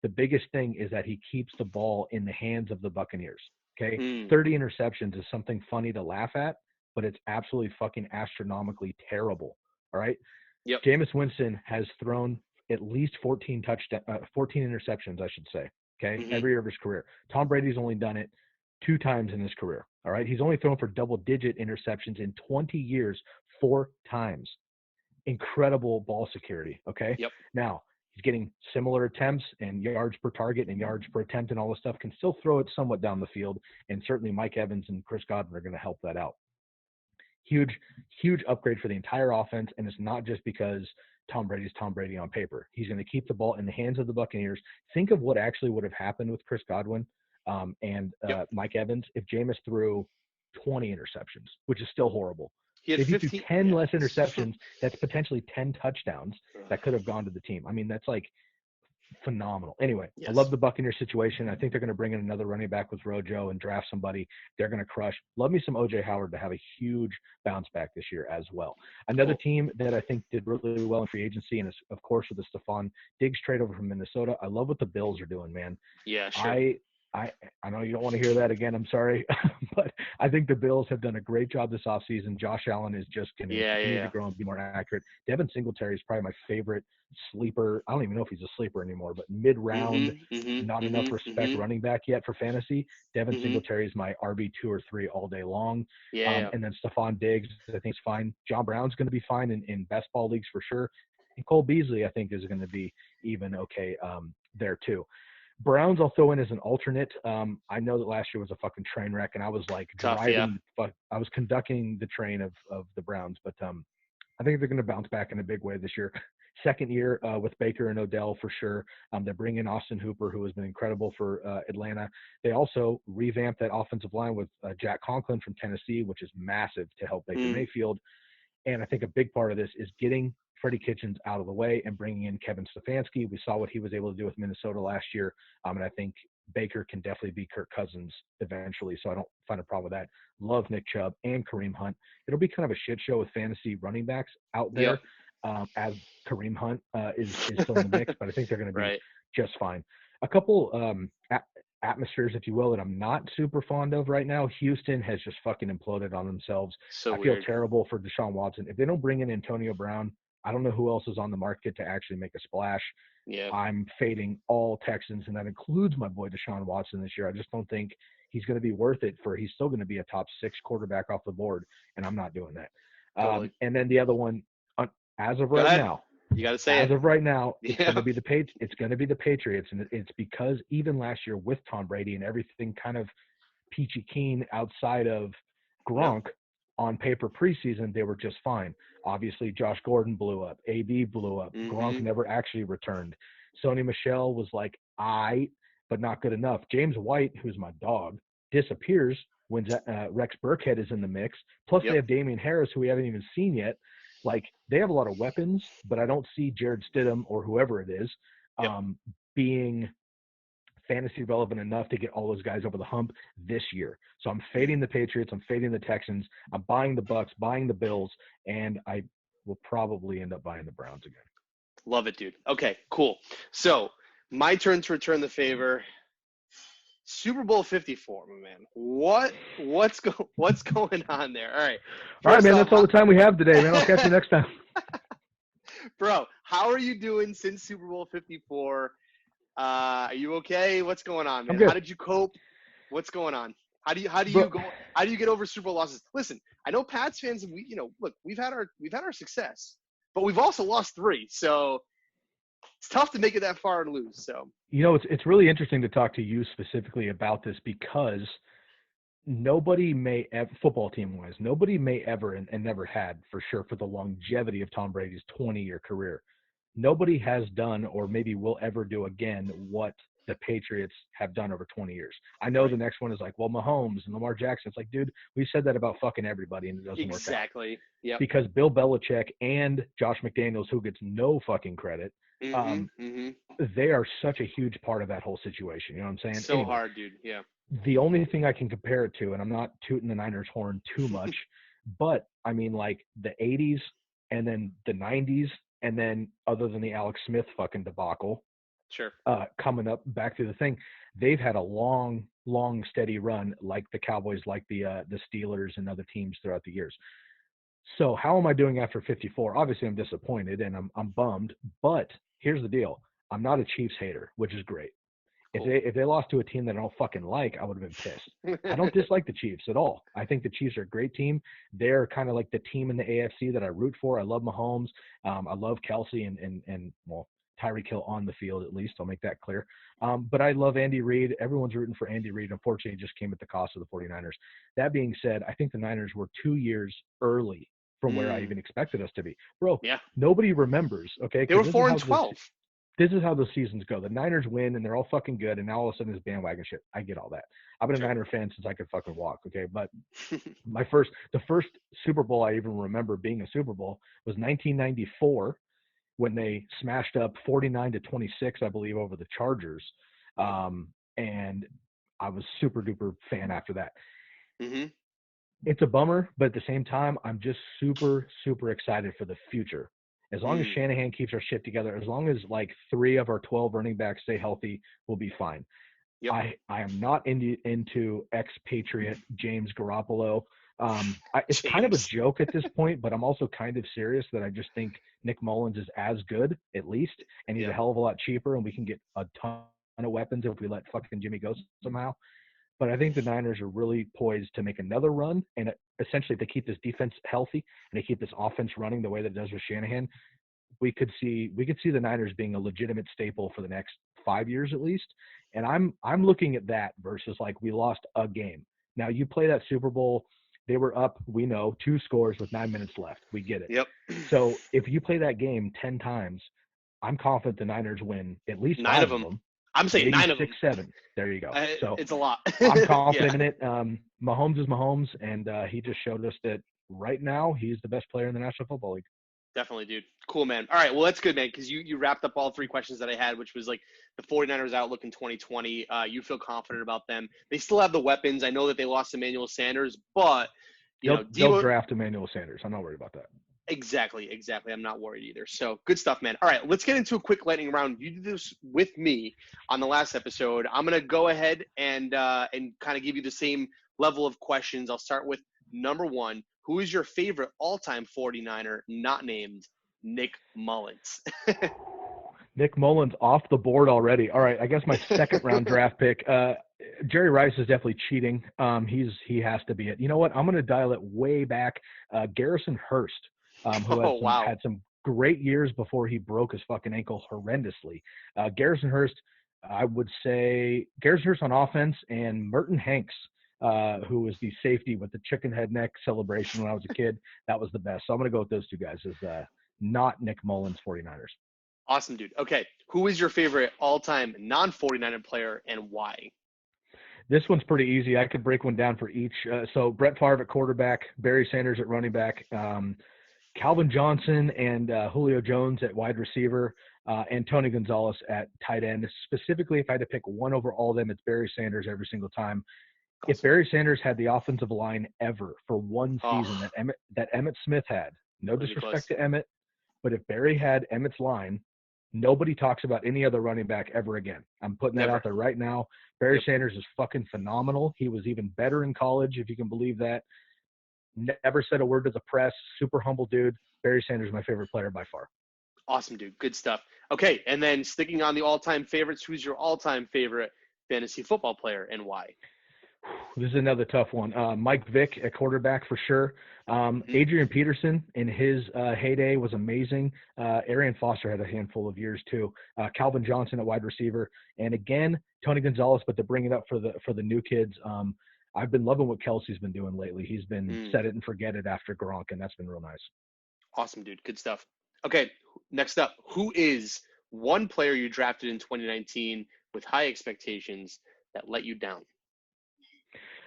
The biggest thing is that he keeps the ball in the hands of the Buccaneers. Okay. 30 interceptions is something funny to laugh at, but it's absolutely fucking astronomically terrible. All right. Yep. Jameis Winston has thrown at least 14 interceptions, I should say. Okay. Every year of his career. Tom Brady's only done it 2 times in his career. All right. He's only thrown for double-digit interceptions in 20 years, 4 times. Incredible ball security. Okay. Yep. Now, he's getting similar attempts and yards per target and yards per attempt and all this stuff, can still throw it somewhat down the field. And certainly Mike Evans and Chris Godwin are going to help that out. Huge upgrade for the entire offense. And it's not just because Tom Brady's Tom Brady on paper. He's going to keep the ball in the hands of the Buccaneers. Think of what actually would have happened with Chris Godwin and Mike Evans if Jameis threw 20 interceptions, which is still horrible. If you do 10 less interceptions, that's potentially 10 touchdowns that could have gone to the team. I mean, that's like phenomenal. Anyway, I love the Buccaneers situation. I think they're going to bring in another running back with Rojo and draft somebody. They're going to crush. Love me some O.J. Howard to have a huge bounce back this year as well. Another team that I think did really well in free agency, and is, of course, with the Stephon Diggs trade over from Minnesota. I love what the Bills are doing, man. Yeah, sure. I know you don't want to hear that again. I'm sorry. But I think the Bills have done a great job this offseason. Josh Allen is just going to continue to grow and be more accurate. Devin Singletary is probably my favorite sleeper. I don't even know if he's a sleeper anymore, but mid-round, not enough respect running back yet for fantasy. Devin Singletary is my RB 2 or 3 all day long. And then Stephon Diggs, I think, is fine. John Brown's going to be fine in best ball leagues for sure. And Cole Beasley, I think, is going to be even okay there too. Browns I'll throw in as an alternate. I know that last year was a fucking train wreck, and I was like I was conducting the train of the Browns, but I think they're going to bounce back in a big way this year. Second year with Baker and Odell for sure. They bring in Austin Hooper, who has been incredible for Atlanta. They also revamped that offensive line with Jack Conklin from Tennessee, which is massive to help Baker Mayfield. And I think a big part of this is getting Freddie Kitchens out of the way and bringing in Kevin Stefanski. We saw what he was able to do with Minnesota last year, and I think Baker can definitely be Kirk Cousins eventually, so I don't find a problem with that. Love Nick Chubb and Kareem Hunt. It'll be kind of a shit show with fantasy running backs out there, as Kareem Hunt is still in the mix, but I think they're going to be just fine. A couple atmospheres, if you will, that I'm not super fond of right now. Houston has just fucking imploded on themselves. I feel terrible for Deshaun Watson. If they don't bring in Antonio Brown, I don't know who else is on the market to actually make a splash. Yeah. I'm fading all Texans, and that includes my boy Deshaun Watson this year. I just don't think he's going to be worth it he's still going to be a top 6 quarterback off the board, and I'm not doing that. Totally. And then the other one, as of right now, you got to say as it. of right now, it's going to be the Patriots, and it's because even last year with Tom Brady and everything kind of peachy keen outside of Gronk, on paper preseason, they were just fine. Obviously, Josh Gordon blew up. AB blew up. Gronk never actually returned. Sony Michel was like, but not good enough. James White, who's my dog, disappears when Rex Burkhead is in the mix. Plus, they have Damian Harris, who we haven't even seen yet. Like, they have a lot of weapons, but I don't see Jared Stidham or whoever it is being fantasy relevant enough to get all those guys over the hump this year. So I'm fading the Patriots. I'm fading the Texans. I'm buying the Bucks, buying the Bills, and I will probably end up buying the Browns again. Love it, dude. Okay, cool. So my turn to return the favor. Super Bowl 54, my man. What's going on there? All right. All right, man. That's all the time we have today, man. I'll catch you next time. Bro, how are you doing since Super Bowl 54? Are you okay? What's going on, man? How did you cope? What's going on? How do you get over Super Bowl losses? Listen, I know Pats fans, we've had our success, but we've also lost 3. So it's tough to make it that far and lose. So it's really interesting to talk to you specifically about this, because nobody may ever, football team wise, nobody may ever and never had for sure, for the longevity of Tom Brady's 20-year career, nobody has done or maybe will ever do again what the Patriots have done over 20 years. I know the next one is like, well, Mahomes and Lamar Jackson. It's like, dude, we said that about fucking everybody, and it doesn't work out. Exactly. Yeah. Because Bill Belichick and Josh McDaniels, who gets no fucking credit, they are such a huge part of that whole situation. You know what I'm saying? So hard, dude. Yeah. The only thing I can compare it to, and I'm not tooting the Niners horn too much, but I mean, like the 80s and then the 90s, and then other than the Alex Smith fucking debacle, coming up back to the thing, they've had a long, steady run like the Cowboys, like the Steelers and other teams throughout the years. So how am I doing after 54? Obviously, I'm disappointed and I'm bummed, but here's the deal. I'm not a Chiefs hater, which is great. Cool. If they lost to a team that I don't fucking like, I would have been pissed. I don't dislike the Chiefs at all. I think the Chiefs are a great team. They're kind of like the team in the AFC that I root for. I love Mahomes. I love Kelsey and Tyreek Hill on the field, at least. I'll make that clear. But I love Andy Reid. Everyone's rooting for Andy Reid. Unfortunately, it just came at the cost of the 49ers. That being said, I think the Niners were 2 years early from where I even expected us to be. Bro, nobody remembers, okay? They were 4-12. This is how the seasons go. The Niners win, and they're all fucking good, and now all of a sudden it's bandwagon shit. I get all that. I've been a Niner fan since I could fucking walk, okay? But the first Super Bowl I even remember being a Super Bowl was 1994 when they smashed up 49-26, I believe, over the Chargers. And I was super duper fan after that. It's a bummer, but at the same time, I'm just super, super excited for the future. As long as Shanahan keeps our shit together, as long as like 3 of our 12 running backs stay healthy, we'll be fine. Yep. I am not into ex-Patriot James Garoppolo. It's kind of a joke at this point, but I'm also kind of serious that I just think Nick Mullins is as good, at least, and he's a hell of a lot cheaper, and we can get a ton of weapons if we let fucking Jimmy go somehow. But I think the Niners are really poised to make another run, and essentially if they keep this defense healthy and they keep this offense running the way that it does with Shanahan, we could see the Niners being a legitimate staple for the next 5 years at least. And I'm looking at that versus like we lost a game. Now you play that Super Bowl, they were up, we know, 2 scores with 9 minutes left. We get it. Yep. So if you play that game 10 times, I'm confident the Niners win at least 9 of them. I'm saying maybe 9 of them. 6, 7. There you go. So it's a lot. I'm confident in it. Mahomes is Mahomes, and he just showed us that right now he's the best player in the National Football League. Definitely, dude. Cool, man. All right. Well, that's good, man, because you wrapped up all three questions that I had, which was like the 49ers outlook in 2020. You feel confident about them. They still have the weapons. I know that they lost Emmanuel Sanders, but, They'll draft Emmanuel Sanders. I'm not worried about that. Exactly. I'm not worried either. So good stuff, man. All right, let's get into a quick lightning round. You did this with me on the last episode. I'm gonna go ahead and kind of give you the same level of questions. I'll start with number one. Who is your favorite all-time 49er not named Nick Mullins? Nick Mullins off the board already. All right, I guess my second round draft pick. Jerry Rice is definitely cheating. He has to be it. You know what? I'm going to dial it way back. Garrison Hurst, who had some great years before he broke his fucking ankle horrendously. Garrison Hurst, I would say Garrison Hurst on offense, and Merton Hanks, who was the safety with the chicken head neck celebration when I was a kid. That was the best. So I'm going to go with those two guys as not Nick Mullins 49ers. Awesome, dude. Okay. Who is your favorite all-time non-49er player and why? This one's pretty easy. I could break one down for each. So Brett Favre at quarterback, Barry Sanders at running back, Calvin Johnson and Julio Jones at wide receiver, and Tony Gonzalez at tight end. Specifically, if I had to pick one over all of them, it's Barry Sanders every single time. Awesome. If Barry Sanders had the offensive line ever for one season that Emmitt Smith had, no disrespect to Emmitt, but if Barry had Emmitt's line, nobody talks about any other running back ever again. I'm putting that out there right now. Barry Sanders is fucking phenomenal. He was even better in college, if you can believe that. Never said a word to the press. Super humble dude. Barry Sanders is my favorite player by far. Awesome, dude. Good stuff. Okay, and then sticking on the all-time favorites, who's your all-time favorite fantasy football player and why? This is another tough one. Mike Vick at quarterback for sure. Adrian Peterson in his heyday was amazing. Arian Foster had a handful of years too. Calvin Johnson at wide receiver, and again Tony Gonzalez. But to bring it up for the new kids, I've been loving what Kelsey's been doing lately. He's been set it and forget it after Gronk, and that's been real nice. Awesome, dude. Good stuff. Okay, next up, who is one player you drafted in 2019 with high expectations that let you down?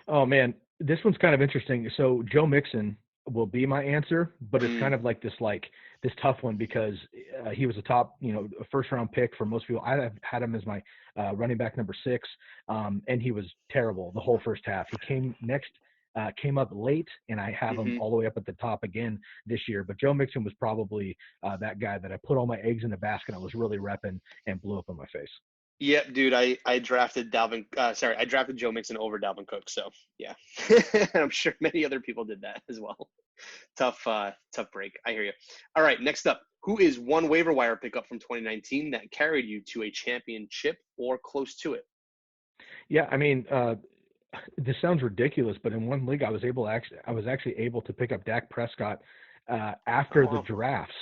Oh man, this one's kind of interesting. So Joe Mixon will be my answer, but it's kind of like this tough one because he was a top, a first round pick for most people. I have had him as my running back number 6, and he was terrible the whole first half. He came up late, and I have him all the way up at the top again this year. But Joe Mixon was probably that guy that I put all my eggs in a basket. I was really repping and blew up in my face. Yep, dude. I drafted Joe Mixon over Dalvin Cook. So yeah, I'm sure many other people did that as well. Tough break. I hear you. All right, next up, who is one waiver wire pickup from 2019 that carried you to a championship or close to it? Yeah, I mean, this sounds ridiculous, but in one league, I was actually able to pick up Dak Prescott after the drafts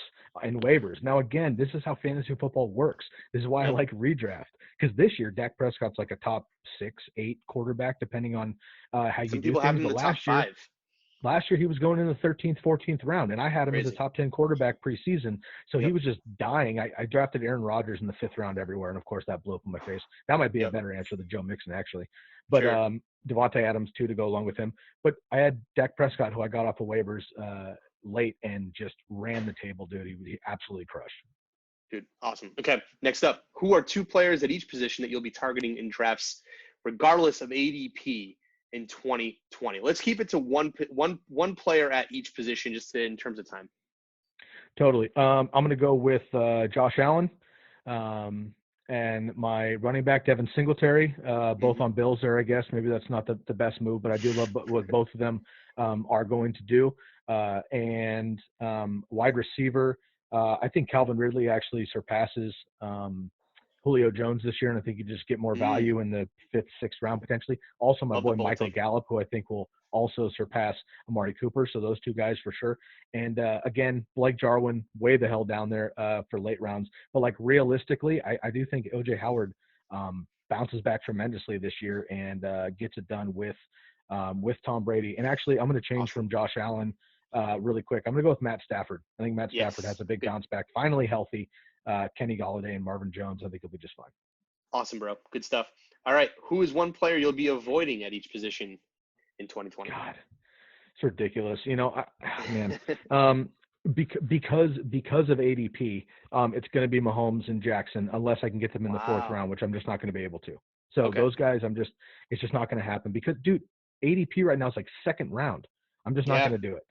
and waivers. Now, again, this is how fantasy football works. This is why I like redraft, because this year Dak Prescott's like a top 6, 8 quarterback, depending on how you do things. Some people have him in the top 5. Last year he was going in the 13th, 14th round, and I had him as a top 10 quarterback preseason. So he was just dying. I drafted Aaron Rodgers in the 5th round everywhere, and of course that blew up in my face. That might be a better answer than Joe Mixon, actually. But Devontae Adams too to go along with him. But I had Dak Prescott, who I got off of waivers late and just ran the table, dude. He absolutely crushed. Dude, awesome. Okay, next up, who are 2 players at each position that you'll be targeting in drafts, regardless of ADP in 2020? Let's keep it to one player at each position, just in terms of time. Totally. I'm going to go with Josh Allen and my running back, Devin Singletary, both on Bills there, I guess. Maybe that's not the best move, but I do love what both of them are going to do. And wide receiver, I think Calvin Ridley actually surpasses Julio Jones this year, and I think you just get more value in the 5th, 6th round potentially. Also, my boy Michael Gallup, who I think will also surpass Amari Cooper. So those 2 guys for sure. And again, Blake Jarwin, way the hell down there for late rounds. But like realistically, I do think O.J. Howard bounces back tremendously this year and gets it done with Tom Brady. And actually, I'm going to change from Josh Allen really quick. I'm going to go with Matt Stafford. I think Matt Stafford has a big bounce back, finally healthy. Kenny Golladay and Marvin Jones, I think he'll be just fine. Awesome, bro. Good stuff. All right. Who is one player you'll be avoiding at each position in 2020? God, it's ridiculous. Man, because of ADP, it's going to be Mahomes and Jackson unless I can get them in the fourth round, which I'm just not going to be able to. So those guys, it's just not going to happen because, dude, ADP right now is like second round. I'm just not going to do it.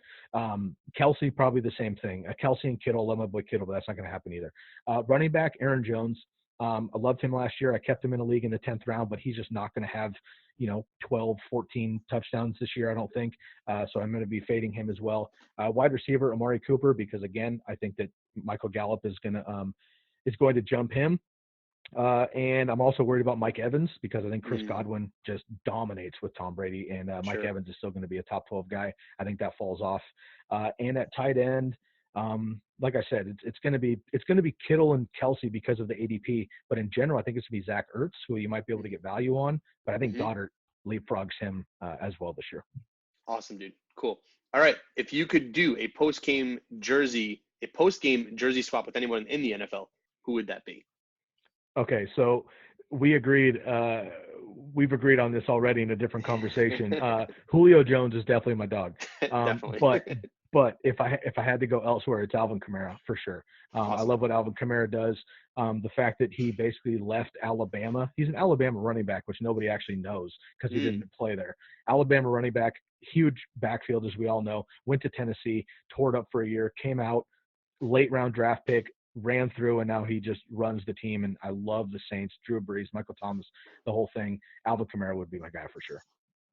Kelsey, probably the same thing. Kelsey and Kittle, love my boy Kittle, but that's not going to happen either. Running back, Aaron Jones. I loved him last year. I kept him in a league in the 10th round, but he's just not going to have, 12, 14 touchdowns this year, I don't think. So I'm going to be fading him as well. Wide receiver, Amari Cooper, because again, I think that Michael Gallup is going to jump him. And I'm also worried about Mike Evans because I think Chris Godwin just dominates with Tom Brady, and Mike Evans is still going to be a top 12 guy. I think that falls off. And at tight end, like I said, it's going to be Kittle and Kelsey because of the ADP. But in general, I think it's going to be Zach Ertz, who you might be able to get value on. But I think Goddard leapfrogs him as well this year. Awesome, dude. Cool. All right. If you could do a post-game jersey swap with anyone in the NFL, who would that be? Okay, so we've agreed on this already in a different conversation. Julio Jones is definitely my dog. Definitely. But if I had to go elsewhere, it's Alvin Kamara for sure. Awesome. I love what Alvin Kamara does. The fact that he basically left Alabama. He's an Alabama running back, which nobody actually knows because he didn't play there. Alabama running back, huge backfield as we all know. Went to Tennessee, tore it up for a year, came out, late round draft pick, ran through, and now he just runs the team. And I love the Saints, Drew Brees, Michael Thomas, the whole thing. Alvin Kamara would be my guy for sure.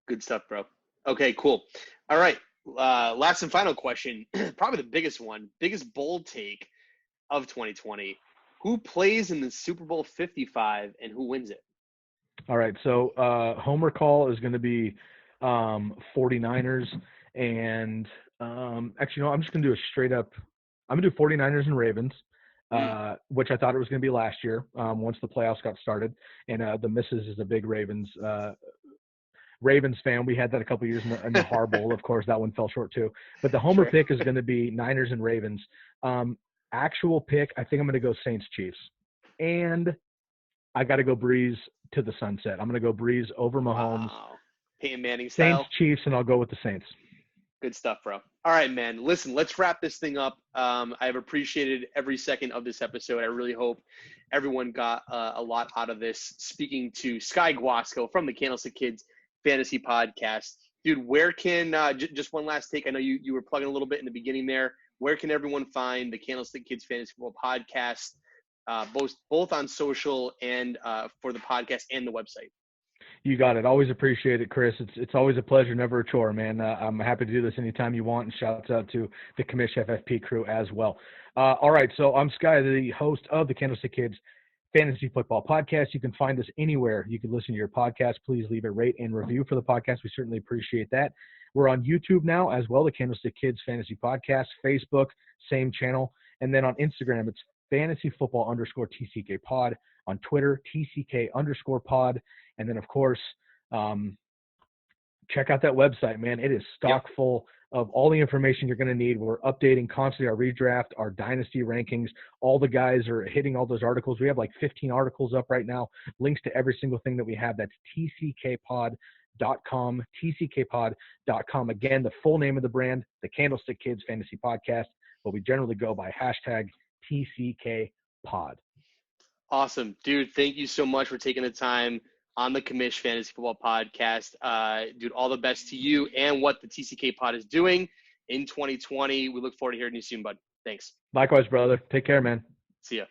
Good stuff, bro. Okay, cool. All right. Last and final question, probably the biggest bold take of 2020. Who plays in the Super Bowl 55 and who wins it? All right. So Homer call is going to be 49ers. And actually, no, I'm just going to do a straight up. I'm going to do 49ers and Ravens. Which I thought it was going to be last year once the playoffs got started. And the missus is a big Ravens fan. We had that a couple years in the Har Bowl. Of course, that one fell short too. But the Homer pick is going to be Niners and Ravens. Actual pick, I think I'm going to go Saints Chiefs. And I got to go Breeze to the sunset. I'm going to go Breeze over Mahomes. Wow. Peyton Manning style. Saints Chiefs, and I'll go with the Saints. Good stuff, bro. All right, man. Listen, let's wrap this thing up. I've appreciated every second of this episode. I really hope everyone got a lot out of this. Speaking to Sky Guasco from the Candlestick Kids Fantasy Podcast. Dude, where can just one last take. I know you were plugging a little bit in the beginning there. Where can everyone find the Candlestick Kids Fantasy Football Podcast, both on social and for the podcast and the website? You got it. Always appreciate it, Chris. It's always a pleasure, never a chore, man. I'm happy to do this anytime you want, and shouts out to the Commish FFP crew as well. All right, so I'm Sky, the host of the Candlestick Kids Fantasy Football Podcast. You can find us anywhere you can listen to your podcast. Please leave a rate and review for the podcast. We certainly appreciate that. We're on YouTube now as well, the Candlestick Kids Fantasy Podcast. Facebook, same channel. And then on Instagram, it's fantasyfootball_TCK pod. On Twitter, TCK_pod. And then, of course, check out that website, man. It is stock full of all the information you're going to need. We're updating constantly our redraft, our dynasty rankings. All the guys are hitting all those articles. We have like 15 articles up right now. Links to every single thing that we have. That's tckpod.com, tckpod.com. Again, the full name of the brand, the Candlestick Kids Fantasy Podcast, but we generally go by #TCKpod. Awesome. Dude, thank you so much for taking the time on the Commish Fantasy Football Podcast. Dude, all the best to you and what the TCK Pod is doing in 2020. We look forward to hearing you soon, bud. Thanks. Likewise, brother. Take care, man. See ya.